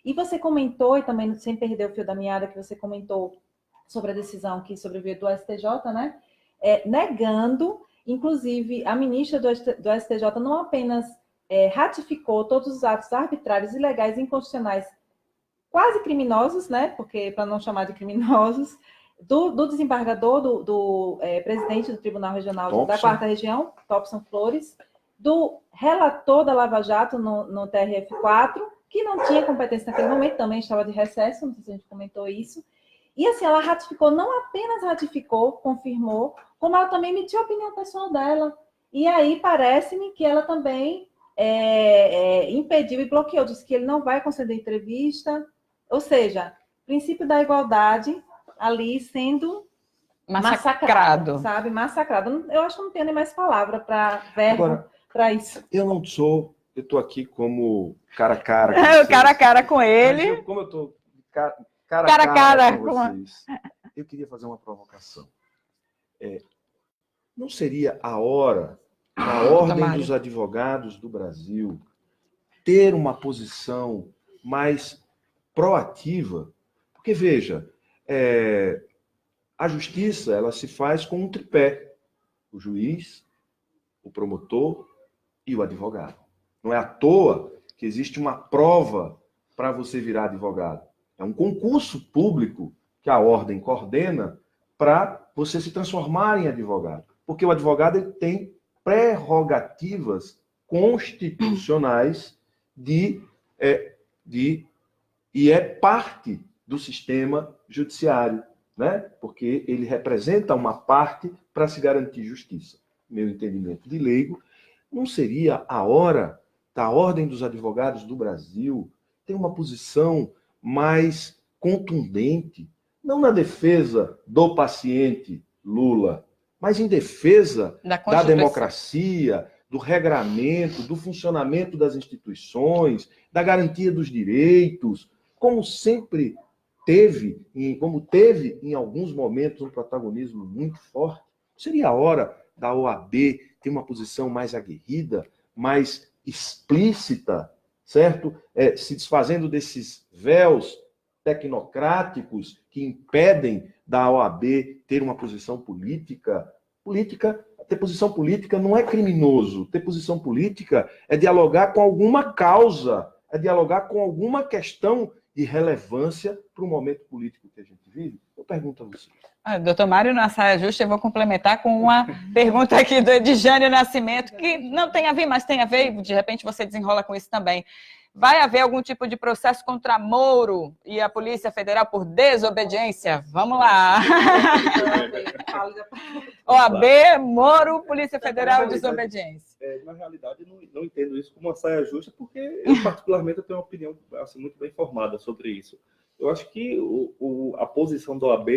D: E você comentou, e também sem perder o fio da meada, que você comentou sobre a decisão que sobreveio do STJ, né? Negando, inclusive, a ministra do STJ não apenas ratificou todos os atos arbitrários, ilegais e inconstitucionais, quase criminosos, né? Porque, para não chamar de criminosos, do desembargador, do presidente do Tribunal Regional da 4ª Região, Topson Flores, do relator da Lava Jato no TRF4, que não tinha competência naquele momento, também estava de recesso, não sei se a gente comentou isso. E assim, ela ratificou, não apenas ratificou, confirmou, como ela também emitiu a opinião pessoal dela. E aí parece-me que ela também impediu e bloqueou, disse que ele não vai conceder entrevista, ou seja, princípio da igualdade ali sendo massacrado, sabe? Massacrado. Eu acho que não tenho nem mais palavra para isso.
B: Eu estou aqui como cara a cara.
A: Cara a cara com ele.
B: Como eu estou cara a cara com vocês, eu queria fazer uma provocação. Não seria a hora, a Ordem dos Advogados do Brasil, ter uma posição mais proativa? Porque, veja, a justiça ela se faz com um tripé. o juiz, o promotor e o advogado. Não é à toa que existe uma prova para você virar advogado. É um concurso público que a ordem coordena para você se transformar em advogado. Porque o advogado ele tem prerrogativas constitucionais e é parte do sistema judiciário, né? Porque ele representa uma parte para se garantir justiça. Meu entendimento de leigo, não seria a hora da Ordem dos Advogados do Brasil ter uma posição mais contundente, não na defesa do paciente Lula, mas em defesa da democracia, do regramento, do funcionamento das instituições, da garantia dos direitos, como sempre teve, como teve em alguns momentos um protagonismo muito forte. Seria a hora da OAB ter uma posição mais aguerrida, mais explícita, certo? Se desfazendo desses véus tecnocráticos que impedem da OAB ter uma posição política. Ter posição política não é criminoso. Ter posição política é dialogar com alguma causa, é dialogar com alguma questão de relevância para o momento político que a gente vive. Eu pergunto a você.
A: Doutor Mário, na saia justa, eu vou complementar com uma pergunta aqui do Edjânio Nascimento, que não tem a ver, mas tem a ver, e de repente você desenrola com isso também. Vai haver algum tipo de processo contra Moro e a Polícia Federal por desobediência? Vamos lá. OAB, Moro, Polícia Federal, desobediência.
C: Na realidade, não entendo isso como uma saia justa, porque eu, particularmente, tenho uma opinião assim, muito bem formada sobre isso. Eu acho que a posição da OAB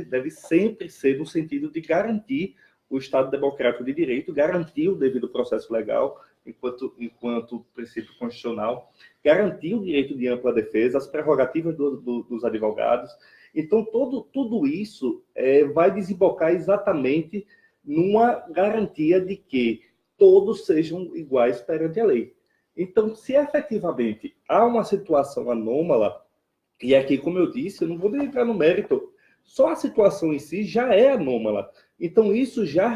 C: deve sempre ser no sentido de garantir o Estado democrático de direito, garantir o devido processo legal, enquanto princípio constitucional, garantir o direito de ampla defesa, as prerrogativas dos advogados. Então, tudo isso vai desembocar exatamente numa garantia de que todos sejam iguais perante a lei. Então, se efetivamente há uma situação anômala, e aqui, como eu disse, eu não vou nem entrar no mérito, só a situação em si já é anômala. Então, isso já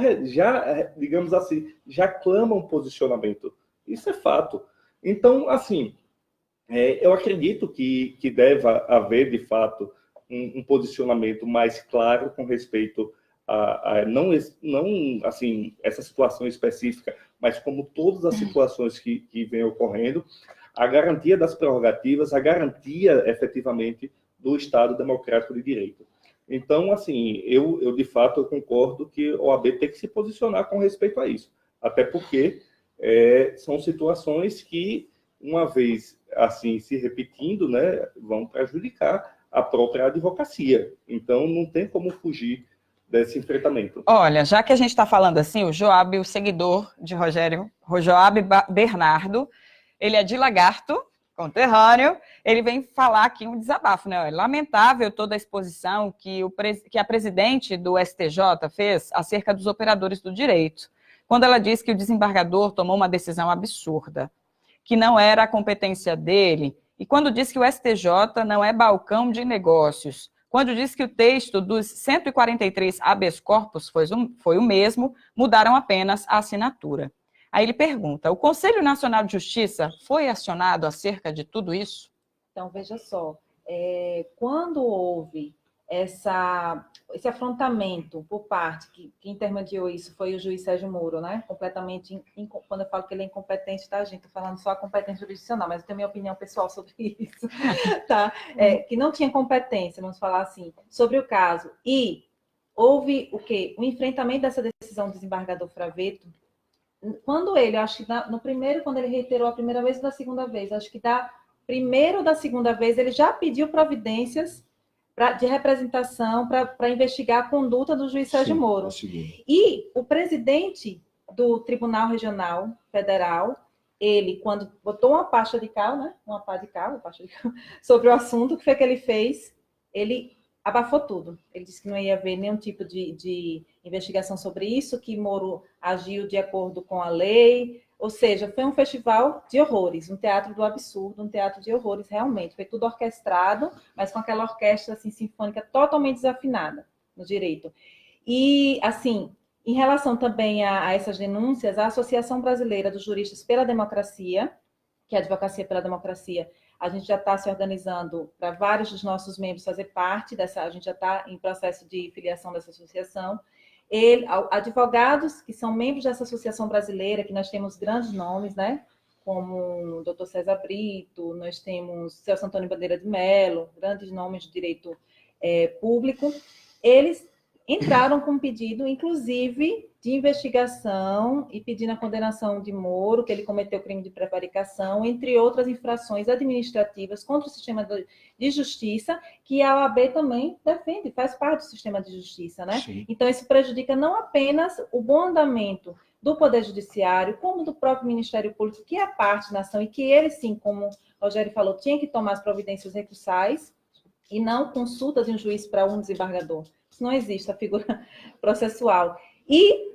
C: digamos assim, já clama um posicionamento. Isso é fato. Então, assim, eu acredito que deva haver, de fato, um posicionamento mais claro com respeito a não assim, essa situação específica, mas como todas as situações que vêm ocorrendo, a garantia das prerrogativas, a garantia, efetivamente, do Estado democrático de direito. Então, assim, eu de fato, eu concordo que a OAB tem que se posicionar com respeito a isso. Até porque são situações que, uma vez assim se repetindo, né, vão prejudicar a própria advocacia. Então, não tem como fugir desse enfrentamento.
A: Olha, já que a gente está falando assim, o Joab, o seguidor de Rogério, Joab Bernardo, ele é de Lagarto, conterrâneo, ele vem falar aqui um desabafo, né? É lamentável toda a exposição que a presidente do STJ fez acerca dos operadores do direito, quando ela disse que o desembargador tomou uma decisão absurda, que não era a competência dele, e quando disse que o STJ não é balcão de negócios, quando disse que o texto dos 143 habeas corpus foi o mesmo, mudaram apenas a assinatura. Aí ele pergunta, o Conselho Nacional de Justiça foi acionado acerca de tudo isso?
D: Então, veja só, quando houve esse afrontamento por parte, que intermediou isso foi o juiz Sérgio Moro, né? Completamente, quando eu falo que ele é incompetente, tá, gente? Estou falando só a competência jurisdicional, mas eu tenho minha opinião pessoal sobre isso, tá? Que não tinha competência, vamos falar assim, sobre o caso. E houve o quê? O enfrentamento dessa decisão do desembargador Fravetto, quando ele, acho que no primeiro, quando ele reiterou a primeira vez ou da segunda vez, acho que da primeira ou da segunda vez, ele já pediu providências de representação para investigar a conduta do juiz Sérgio Moro. E o presidente do Tribunal Regional Federal, ele, quando botou uma pasta de cal, né? Uma pá de cal, sobre o assunto, o que foi que ele fez? Ele abafou tudo. Ele disse que não ia haver nenhum tipo de investigação sobre isso, que Moro agiu de acordo com a lei. Ou seja, foi um festival de horrores, um teatro do absurdo, um teatro de horrores, realmente. Foi tudo orquestrado, mas com aquela orquestra assim, sinfônica totalmente desafinada no direito. E, assim, Em relação também a essas denúncias, a Associação Brasileira dos Juristas pela Democracia, que é a Advocacia pela Democracia, a gente já está se organizando para vários dos nossos membros fazer parte dessa, a gente já está em processo de filiação dessa associação. Advogados que são membros dessa associação brasileira, que nós temos grandes nomes, né? Como o Dr. César Brito, nós temos Celso Antônio Bandeira de Mello, grandes nomes de direito público, eles entraram com um pedido, inclusive, de investigação e pedindo a condenação de Moro, que ele cometeu crime de prevaricação, entre outras infrações administrativas contra o sistema de justiça, que a OAB também defende, faz parte do sistema de justiça, né?
B: Sim.
D: Então, isso prejudica não apenas o bom andamento do Poder Judiciário, como do próprio Ministério Público, que é parte da ação, e que ele, sim, como o Rogério falou, tinha que tomar as providências recursais, e não consulta de um juiz para um desembargador. Isso não existe, a figura processual. E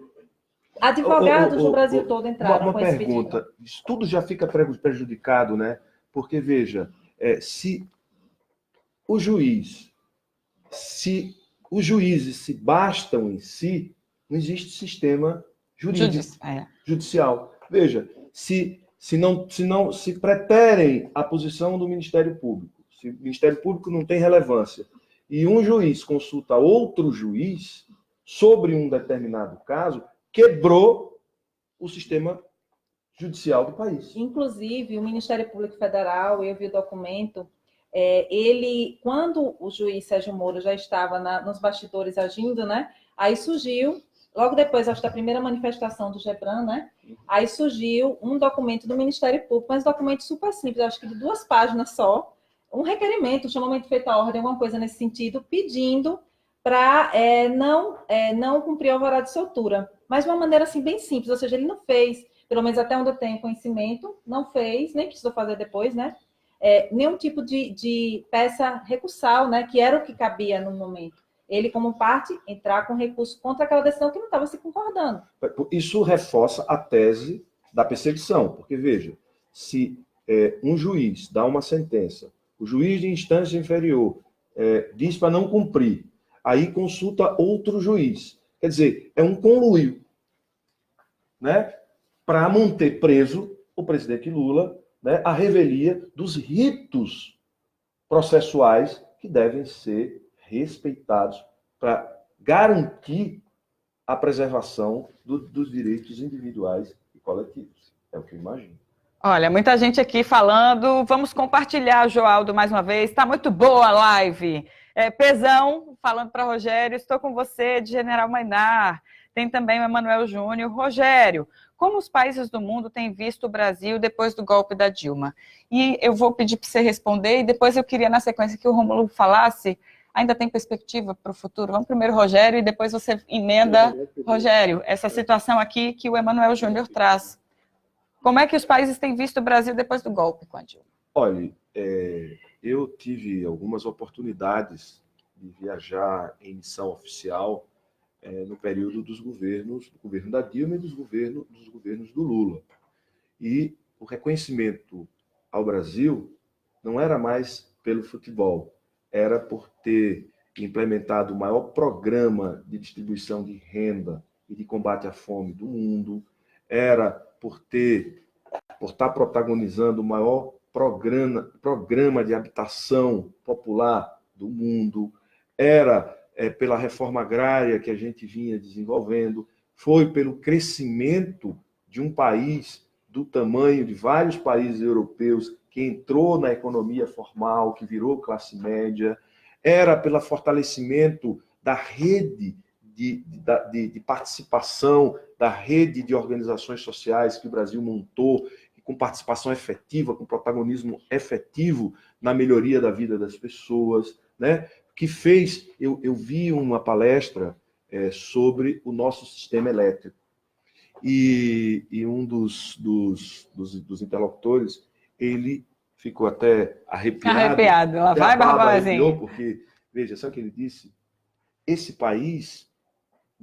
D: advogados do Brasil todo entraram
B: uma
D: com esse
B: pergunta.
D: pedido.
B: Isso tudo já fica prejudicado, né? Porque, veja, se os juízes se bastam em si, não existe sistema jurídico, judicial. Veja, se preterem a posição do Ministério Público, se o Ministério Público não tem relevância, e um juiz consulta outro juiz sobre um determinado caso, quebrou o sistema judicial do país.
D: Inclusive, o Ministério Público Federal, eu vi o documento, quando o juiz Sérgio Moro já estava nos bastidores agindo, né? Aí surgiu, logo depois, acho, da primeira manifestação do Gebran, né? Aí surgiu um documento do Ministério Público, mas um documento super simples, acho que de 2 páginas só, um requerimento, um chamamento feito à ordem, alguma coisa nesse sentido, pedindo para não cumprir a alvará de soltura. Mas de uma maneira assim, bem simples, ou seja, ele não fez, pelo menos até onde eu tenho conhecimento, não fez, nem precisou fazer depois, né? Nenhum tipo de peça recursal, né? Que era o que cabia no momento. Ele, como parte, entrar com recurso contra aquela decisão que não estava se concordando.
B: Isso reforça a tese da perseguição, porque, veja, se um juiz dá uma sentença, o juiz de instância inferior diz para não cumprir, aí consulta outro juiz. Quer dizer, é um conluio, né, para manter preso o presidente Lula, né, à revelia dos ritos processuais que devem ser respeitados para garantir a preservação dos direitos individuais e coletivos. É o que eu imagino.
A: Olha, muita gente aqui falando. Vamos compartilhar, Joaldo, mais uma vez. Está muito boa a live. Pezão, falando para Rogério, estou com você, de General Mainar. Tem também o Emanuel Júnior. Rogério, como os países do mundo têm visto o Brasil depois do golpe da Dilma? E eu vou pedir para você responder, e depois eu queria, na sequência, que o Rômulo falasse. Ainda tem perspectiva para o futuro? Vamos primeiro, Rogério, e depois você emenda, Rogério, essa situação aqui que o Emanuel Júnior traz. Como é que os países têm visto o Brasil depois do golpe com a Dilma?
B: Olha, eu tive algumas oportunidades de viajar em missão oficial no período do governo da Dilma e dos governos do Lula. E o reconhecimento ao Brasil não era mais pelo futebol, era por ter implementado o maior programa de distribuição de renda e de combate à fome do mundo, era por estar protagonizando o maior programa de habitação popular do mundo, era pela reforma agrária que a gente vinha desenvolvendo, foi pelo crescimento de um país do tamanho de vários países europeus que entrou na economia formal, que virou classe média, era pelo fortalecimento da rede de participação, da rede de organizações sociais que o Brasil montou, com participação efetiva, com protagonismo efetivo na melhoria da vida das pessoas, né? Que fez... Eu vi uma palestra sobre o nosso sistema elétrico. E um dos interlocutores, ele ficou até arrepiado.
A: Arrepiado, lá vai, Barbosinha.
B: Porque, veja, sabe o que ele disse? Esse país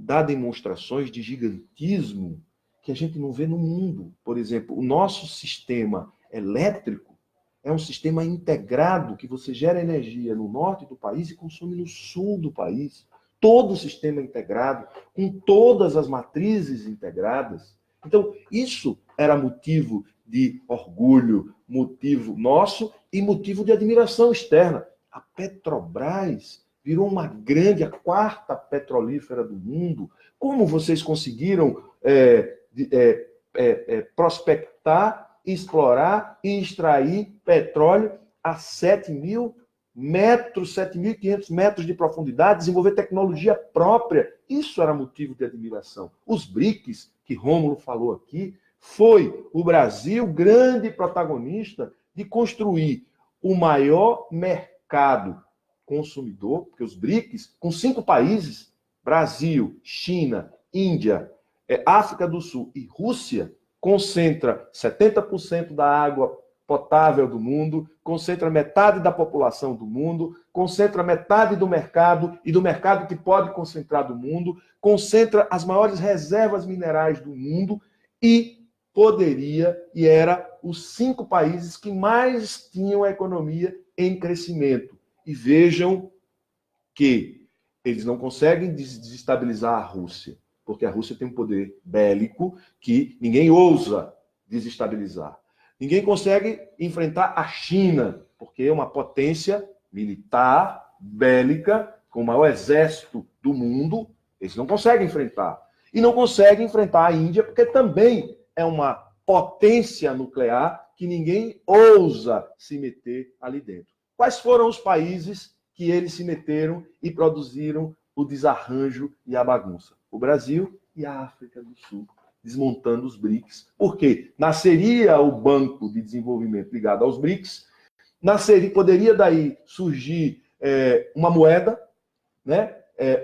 B: dá demonstrações de gigantismo que a gente não vê no mundo. Por exemplo, o nosso sistema elétrico é um sistema integrado que você gera energia no norte do país e consome no sul do país. todo o sistema integrado, com todas as matrizes integradas. Então, isso era motivo de orgulho, motivo nosso e motivo de admiração externa. A Petrobras virou uma grande, a quarta petrolífera do mundo. Como vocês conseguiram prospectar, explorar e extrair petróleo a 7.000 metros, 7.500 metros de profundidade, desenvolver tecnologia própria? Isso era motivo de admiração. Os BRICS, que Rômulo falou aqui, foi o Brasil grande protagonista de construir o maior mercado consumidor, porque os BRICS, com 5 países, Brasil, China, Índia, África do Sul e Rússia, concentra 70% da água potável do mundo, concentra metade da população do mundo, concentra metade do mercado e do mercado que pode concentrar do mundo, concentra as maiores reservas minerais do mundo e poderia, e era os 5 países que mais tinham a economia em crescimento. E vejam que eles não conseguem desestabilizar a Rússia, porque a Rússia tem um poder bélico que ninguém ousa desestabilizar. Ninguém consegue enfrentar a China, porque é uma potência militar, bélica, com o maior exército do mundo. Eles não conseguem enfrentar. E não conseguem enfrentar a Índia, porque também é uma potência nuclear que ninguém ousa se meter ali dentro. Quais foram os países que eles se meteram e produziram o desarranjo e a bagunça? O Brasil e a África do Sul, desmontando os BRICS. Por quê? Nasceria o Banco de Desenvolvimento ligado aos BRICS, poderia daí surgir uma moeda, né,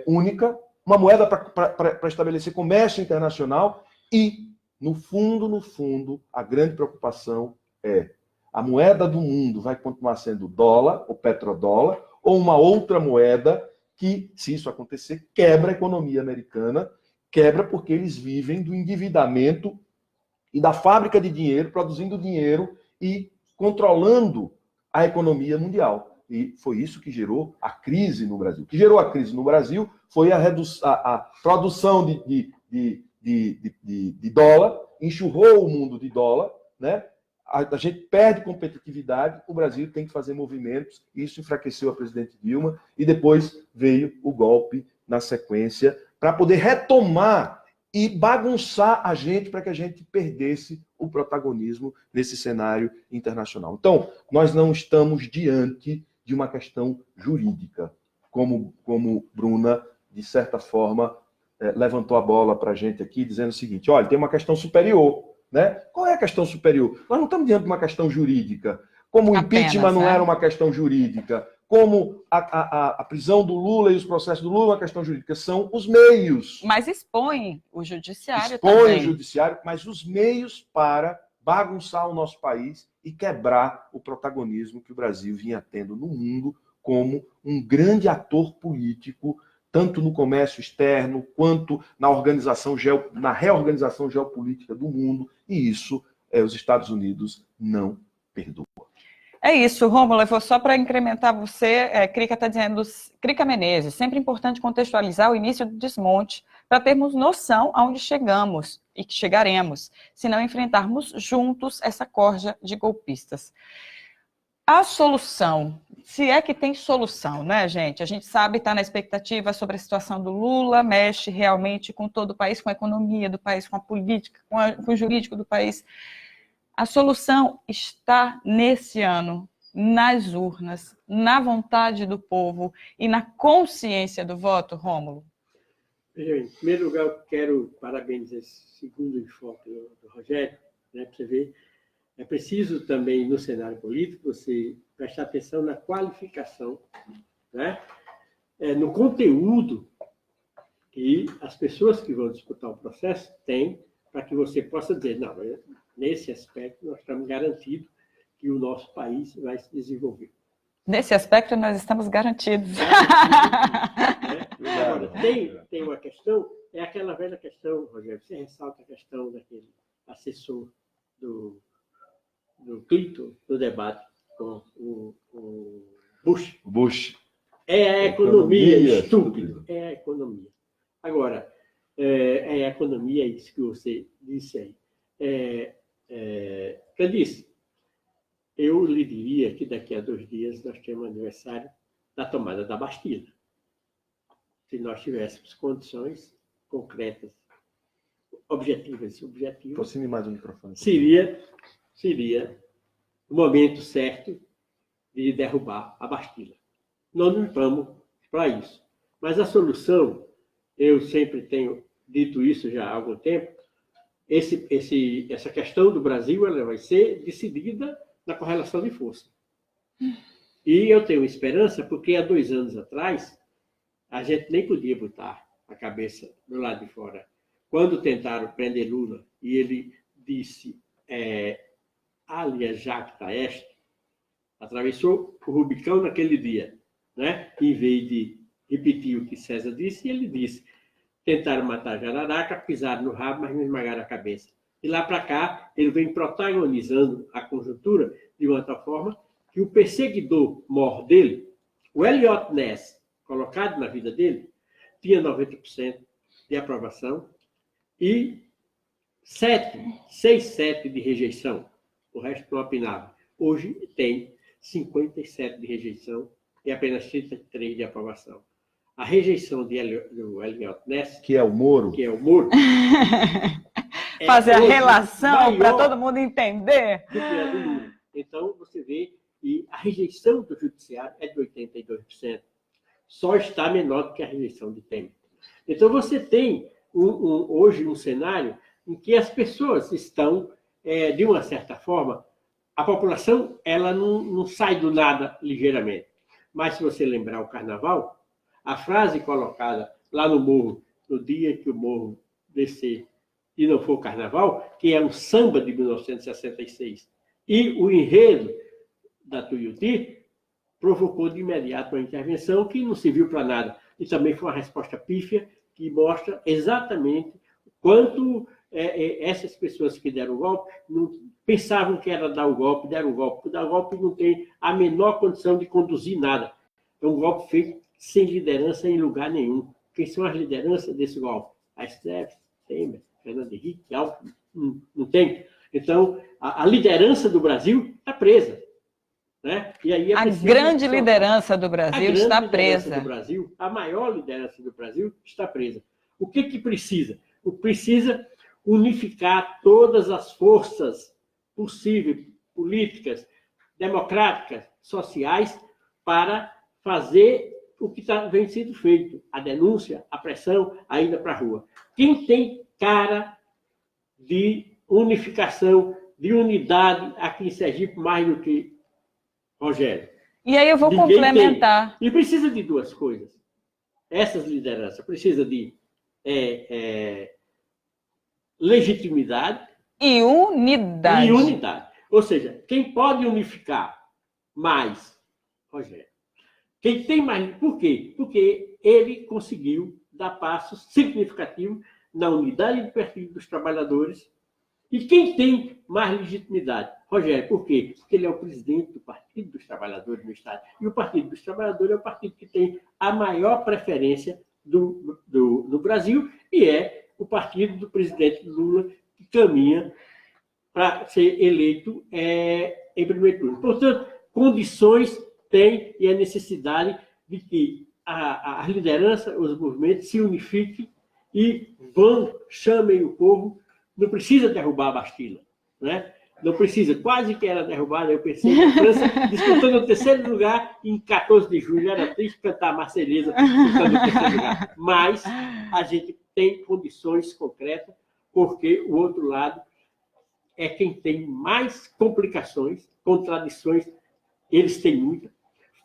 B: única, uma moeda para estabelecer comércio internacional e, no fundo, a grande preocupação é: a moeda do mundo vai continuar sendo o dólar, o petrodólar, ou uma outra moeda que, se isso acontecer, quebra a economia americana, quebra porque eles vivem do endividamento e da fábrica de dinheiro, produzindo dinheiro e controlando a economia mundial. E foi isso que gerou a crise no Brasil. O que gerou a crise no Brasil foi a produção de dólar, enxurrou o mundo de dólar, né? A gente perde competitividade, o Brasil tem que fazer movimentos, isso enfraqueceu a presidente Dilma, e depois veio o golpe na sequência, para poder retomar e bagunçar a gente, para que a gente perdesse o protagonismo nesse cenário internacional. Então, nós não estamos diante de uma questão jurídica, como Bruna, de certa forma, levantou a bola para a gente aqui, dizendo o seguinte: olha, tem uma questão superior. Né? Qual é a questão superior? Nós não estamos diante de uma questão jurídica. Como o impeachment não era uma questão jurídica, como a prisão do Lula e os processos do Lula, uma questão jurídica, são os meios.
A: Mas expõe o judiciário também.
B: Expõe o judiciário, mas os meios para bagunçar o nosso país e quebrar o protagonismo que o Brasil vinha tendo no mundo como um grande ator político, tanto no comércio externo, quanto na reorganização geopolítica do mundo, e isso os Estados Unidos não perdoam.
A: É isso, Rômulo, eu vou só para incrementar você, Crica está dizendo, Crica Menezes, sempre importante contextualizar o início do desmonte, para termos noção aonde chegamos e que chegaremos, se não enfrentarmos juntos essa corja de golpistas. A solução, se é que tem solução, né, gente? A gente sabe, está na expectativa sobre a situação do Lula, mexe realmente com todo o país, com a economia do país, com a política, com o jurídico do país. A solução está nesse ano, nas urnas, na vontade do povo e na consciência do voto, Rômulo?
E: Em primeiro lugar, eu quero parabenizar esse segundo enfoque do Rogério, né, para você ver. É preciso também, no cenário político, você prestar atenção na qualificação, né? No conteúdo que as pessoas que vão disputar o processo têm, para que você possa dizer: não, nesse aspecto nós estamos garantidos que o nosso país vai se desenvolver.
A: Nesse aspecto nós estamos garantidos.
E: Agora, tem uma questão, é aquela velha questão, Rogério, você ressalta a questão daquele assessor do Clinton, no debate com o Bush.
B: Bush.
E: É a economia estúpida. É a economia economia, é isso que você disse aí. Candice, eu lhe diria que daqui a 2 dias nós temos o aniversário da tomada da Bastilha. Se nós tivéssemos condições concretas, objetivas e subjetivas,
B: Aproxime mais o microfone.
E: seria o momento certo de derrubar a Bastilha. Nós não vamos para isso. Mas a solução, eu sempre tenho dito isso já há algum tempo, essa questão do Brasil ela vai ser decidida na correlação de força. E eu tenho esperança porque há 2 anos atrás a gente nem podia botar a cabeça do lado de fora. Quando tentaram prender Lula e ele disse alia jacta est, atravessou o Rubicão naquele dia, né? Em vez de repetir o que César disse, ele disse: tentaram matar Jararaca, pisaram no rabo, mas não esmagaram a cabeça. E lá para cá, ele vem protagonizando a conjuntura de uma tal forma que o perseguidor maior dele, o Eliot Ness, colocado na vida dele, tinha 90% de aprovação e 6, 7 de rejeição. O resto não opinava. Hoje tem 57 de rejeição e apenas 33 de aprovação. A rejeição do Eliot Ness,
B: Que é o Moro.
A: Fazer a relação para
E: maior
A: todo mundo entender.
E: do que a do Lula. Então, você vê que a rejeição do judiciário é de 82%. Só está menor do que a rejeição de Temer. Então, você tem hoje um cenário em que as pessoas estão, de uma certa forma, a população ela não sai do nada ligeiramente. Mas, se você lembrar o Carnaval, a frase colocada lá no morro, no dia que o morro descer e não for o Carnaval, que é um samba de 1966, e o enredo da Tuiuti provocou de imediato uma intervenção que não serviu para nada. E também foi uma resposta pífia que mostra exatamente quanto essas pessoas que deram o golpe não pensavam que era dar o golpe, deram o golpe. Dar o golpe não tem a menor condição de conduzir nada. É um golpe feito sem liderança em lugar nenhum. Quem são as lideranças desse golpe? Aécio, Temer, Fernando Henrique, Alckmin, não tem. Então, a liderança do Brasil está presa. Né? E aí
A: A grande liderança do Brasil está presa.
E: A maior liderança do Brasil está presa. O que precisa? Precisa unificar todas as forças possíveis, políticas, democráticas, sociais, para fazer o que vem sendo feito, a denúncia, a pressão, a ida para a rua. Quem tem cara de unificação, de unidade aqui em Sergipe, mais do que Rogério?
A: E aí eu vou
E: Ninguém
A: complementar.
E: tem. E precisa de 2 coisas. Essas lideranças precisa de legitimidade
A: E unidade.
E: e unidade. Ou seja, quem pode unificar mais? Rogério. Quem tem mais... Por quê? Porque ele conseguiu dar passos significativos na unidade do Partido dos Trabalhadores. E quem tem mais legitimidade? Rogério. Por quê? Porque ele é o presidente do Partido dos Trabalhadores no Estado. E o Partido dos Trabalhadores é o partido que tem a maior preferência do Brasil e é o partido do presidente Lula que caminha para ser eleito em primeiro turno. Portanto, condições tem e a necessidade de que a liderança, os movimentos se unifiquem e chamem o povo. Não precisa derrubar a Bastilha, né? Não precisa. Quase que era derrubada, eu pensei que a França disputando o 3º lugar em 14 de julho. Era triste cantar a Marselhesa disputando o 3º lugar. Mas a gente tem condições concretas, porque o outro lado é quem tem mais complicações, contradições, eles têm muita.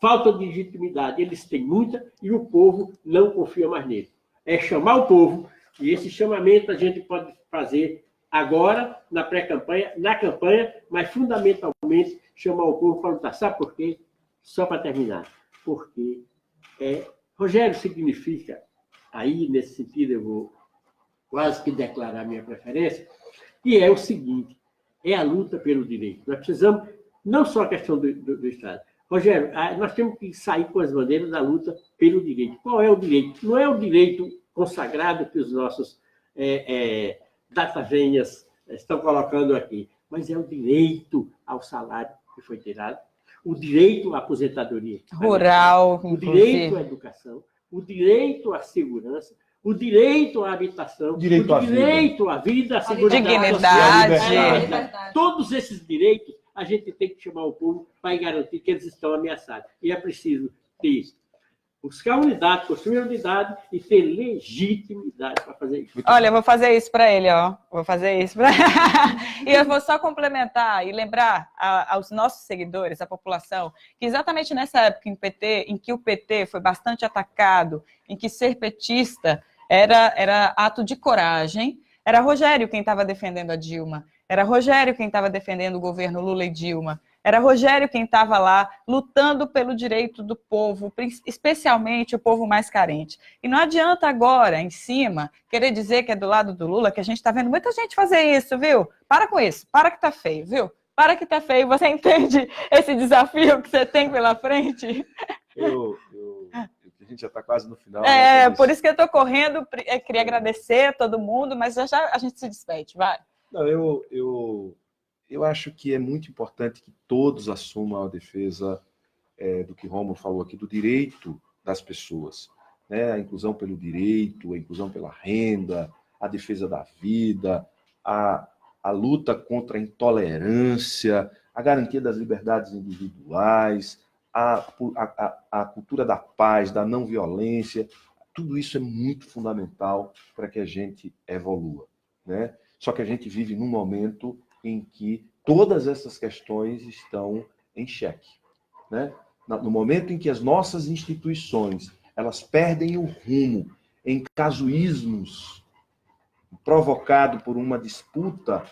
E: Falta de legitimidade, eles têm muita, e o povo não confia mais nele. É chamar o povo, e esse chamamento a gente pode fazer agora, na pré-campanha, na campanha, mas fundamentalmente chamar o povo para lutar. Sabe por quê? Só para terminar. Porque Rogério significa, aí nesse sentido eu vou quase que declarar minha preferência, que é o seguinte, é a luta pelo direito. Nós precisamos, não só a questão do Estado. Rogério, nós temos que sair com as bandeiras da luta pelo direito. Qual é o direito? Não é o direito consagrado que os nossos datavenhas estão colocando aqui, mas é o direito ao salário que foi tirado, o direito à aposentadoria
A: rural,
E: o direito à educação, o direito à segurança, o direito à habitação,
B: Direito
E: o
B: à vida.
E: direito à vida, à segurança
A: dignidade.
E: social. Todos esses direitos a gente tem que chamar o povo para garantir que eles estão ameaçados. E é preciso ter buscar unidade, construir unidade e ter legitimidade para fazer isso.
A: Olha, eu vou fazer isso para ele, ó. Vou fazer isso para. E eu vou só complementar e lembrar aos nossos seguidores, à população, que exatamente nessa época em que o PT foi bastante atacado, em que ser petista era ato de coragem, era Rogério quem estava defendendo a Dilma, era Rogério quem estava defendendo o governo Lula e Dilma. Era Rogério quem estava lá lutando pelo direito do povo, especialmente o povo mais carente. E não adianta agora, em cima, querer dizer que é do lado do Lula, que a gente está vendo muita gente fazer isso, viu? Para com isso, para que tá feio, viu? Para que tá feio. Você entende esse desafio que você tem pela frente?
B: A gente já está quase no final.
A: Por isso que eu estou correndo, queria agradecer a todo mundo, mas já a gente se despede, vai.
B: Não, eu acho que é muito importante que todos assumam a defesa do que Rômulo falou aqui, do direito das pessoas, né? A inclusão pelo direito, a inclusão pela renda, a defesa da vida, a luta contra a intolerância, a garantia das liberdades individuais, a cultura da paz, da não violência. Tudo isso é muito fundamental para que a gente evolua, né? Só que a gente vive num momento em que todas essas questões estão em xeque, né? No momento em que as nossas instituições elas perdem o rumo em casuísmos provocado por uma disputa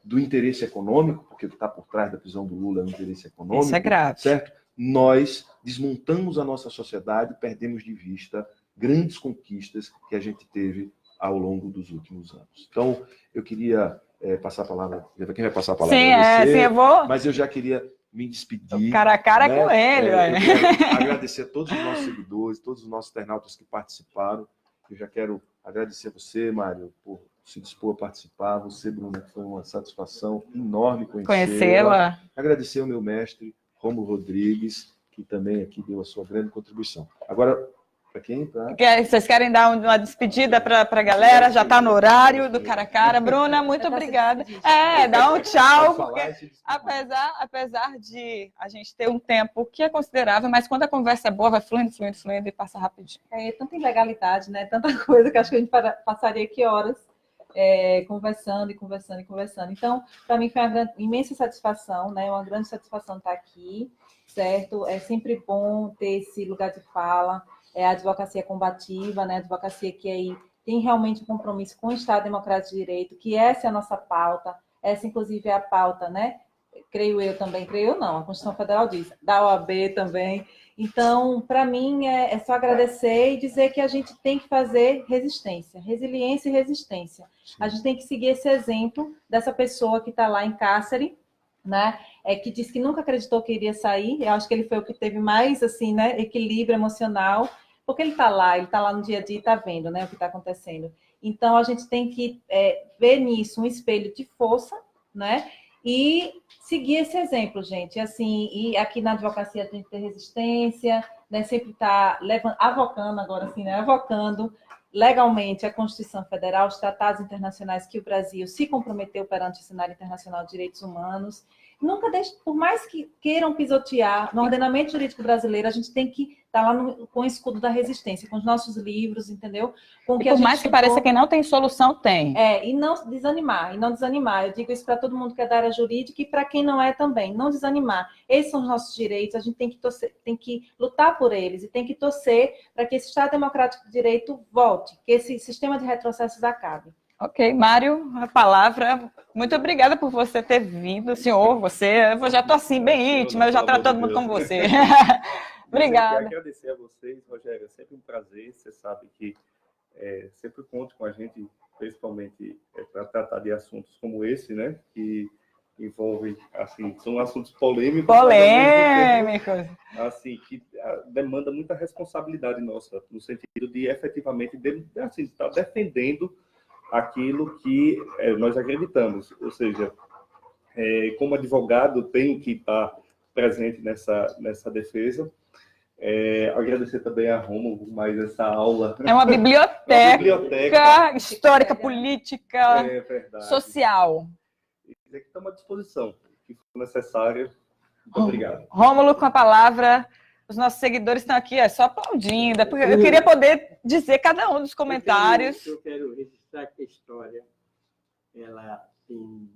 B: do interesse econômico, porque o que está por trás da prisão do Lula é o interesse econômico.
A: Isso é grave.
B: Certo? Nós desmontamos a nossa sociedade e perdemos de vista grandes conquistas que a gente teve ao longo dos últimos anos. Então, eu queria passar a palavra. Quem vai passar a palavra?
A: Sim,
B: você,
A: sim, eu vou.
B: Mas eu já queria me despedir.
A: Cara a cara, né, com ele.
B: Eu quero agradecer a todos os nossos seguidores, todos os nossos internautas que participaram. Eu já quero agradecer a você, Mário, por se dispor a participar. Você, Bruna, que foi uma satisfação enorme conhecê-la. Agradecer ao meu mestre, Rômulo Rodrigues, que também aqui deu a sua grande contribuição. Agora, para quem?
A: Vocês querem dar uma despedida para a galera? Já está no horário do cara a cara. Bruna, muito obrigada. Dá um tchau, porque apesar de a gente ter um tempo que é considerável, mas quando a conversa é boa, vai fluindo e passa rapidinho.
D: Tanta ilegalidade, né? Tanta coisa que acho que a gente passaria aqui horas conversando. Então, para mim foi uma imensa satisfação, né? Uma grande satisfação estar aqui, certo? É sempre bom ter esse lugar de fala. A advocacia combativa, né? A advocacia que aí tem realmente um compromisso com o Estado Democrático de Direito, que essa é a nossa pauta, essa inclusive é a pauta, né? Creio eu, a Constituição Federal diz, da OAB também. Então, para mim, é só agradecer e dizer que a gente tem que fazer resistência, resiliência e resistência. Sim. A gente tem que seguir esse exemplo dessa pessoa que está lá em cárcere, né? Que disse que nunca acreditou que iria sair. Eu acho que ele foi o que teve mais assim, né, equilíbrio emocional, porque ele está lá no dia a dia e está vendo, né, o que está acontecendo. Então, a gente tem que ver nisso um espelho de força, né, e seguir esse exemplo, gente. Assim, e aqui na advocacia a gente tem resistência, né, sempre está avocando legalmente a Constituição Federal, os tratados internacionais que o Brasil se comprometeu perante o cenário internacional de direitos humanos. Nunca deixe, por mais que queiram pisotear, no ordenamento jurídico brasileiro, a gente tem que estar lá com o escudo da resistência, com os nossos livros, entendeu? Com que
A: por mais que pareça que não tem solução, tem.
D: E não desanimar. Eu digo isso para todo mundo que é da área jurídica e para quem não é também. Não desanimar. Esses são os nossos direitos, a gente tem que torcer, tem que lutar por eles e tem que torcer para que esse Estado Democrático de Direito volte, que esse sistema de retrocessos acabe.
A: Ok, Mário, a palavra. Muito obrigada por você ter vindo, senhor. Eu já estou assim, bem íntima, eu já trato todo mundo como você. Obrigada.
C: Eu quero agradecer a vocês, Rogério, é sempre um prazer. Você sabe que sempre conto com a gente, principalmente para tratar de assuntos como esse, né? Que envolvem, assim, são assuntos polêmicos.
A: Polêmicos.
C: Assim, que demanda muita responsabilidade nossa, no sentido de efetivamente estar defendendo aquilo que nós acreditamos. Ou seja, como advogado, tenho que estar presente nessa defesa. Agradecer também a Rômulo por mais essa aula.
A: É uma biblioteca histórica, política, social.
C: E dizer que estamos à disposição, que for necessário. Muito obrigado.
A: Rômulo, com a palavra. Os nossos seguidores estão aqui só aplaudindo. Porque eu queria poder dizer cada um dos comentários.
E: Eu quero registrar que a história ela tem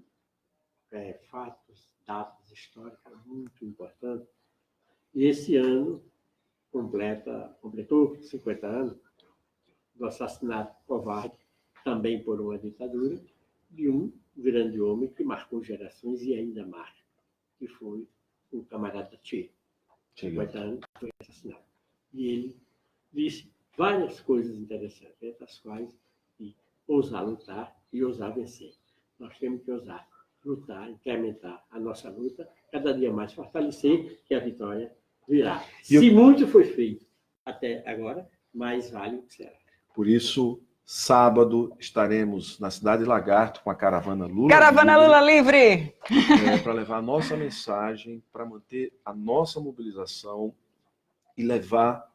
E: fatos, datas históricas muito importantes. E esse ano completou 50 anos do assassinato covarde, também por uma ditadura, de um grande homem que marcou gerações e ainda marca, que foi o camarada Che. 50 anos foi assassinado. E ele disse várias coisas interessantes, entre as quais ousar lutar e ousar vencer. Nós temos que ousar lutar, incrementar a nossa luta, cada dia mais fortalecer, que a vitória virá. Se muito foi feito até agora, mais vale o que será.
B: Por isso, sábado estaremos na Cidade de Lagarto com a Caravana Lula
A: Caravana Lula Livre!
B: Para levar a nossa mensagem, para manter a nossa mobilização e levar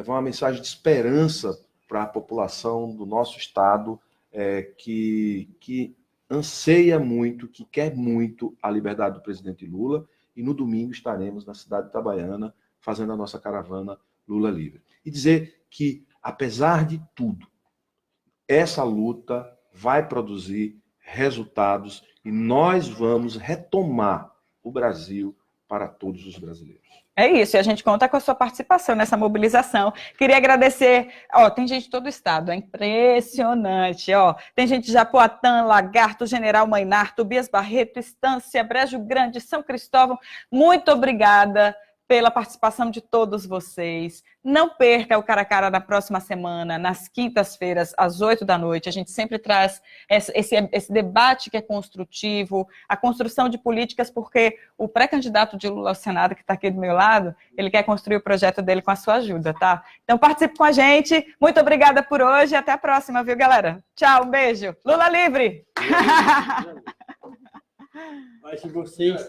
B: uma mensagem de esperança para a população do nosso estado que anseia muito, que quer muito a liberdade do presidente Lula. E no domingo estaremos na cidade de Itabaiana fazendo a nossa caravana Lula Livre. E dizer que, apesar de tudo, essa luta vai produzir resultados e nós vamos retomar o Brasil para todos os brasileiros.
A: É isso, e a gente conta com a sua participação nessa mobilização. Queria agradecer, tem gente de todo o estado, é impressionante, tem gente de Japoatã, Lagarto, General Mainar, Tobias Barreto, Estância, Brejo Grande, São Cristóvão. Muito obrigada pela participação de todos vocês. Não perca o Cara a Cara na próxima semana, nas quintas-feiras, às 20h. A gente sempre traz esse debate que é construtivo, a construção de políticas, porque o pré-candidato de Lula ao Senado, que está aqui do meu lado, ele quer construir o projeto dele com a sua ajuda, tá? Então participe com a gente. Muito obrigada por hoje e até a próxima, viu, galera? Tchau, um beijo. Lula livre!
E: Mas se vocês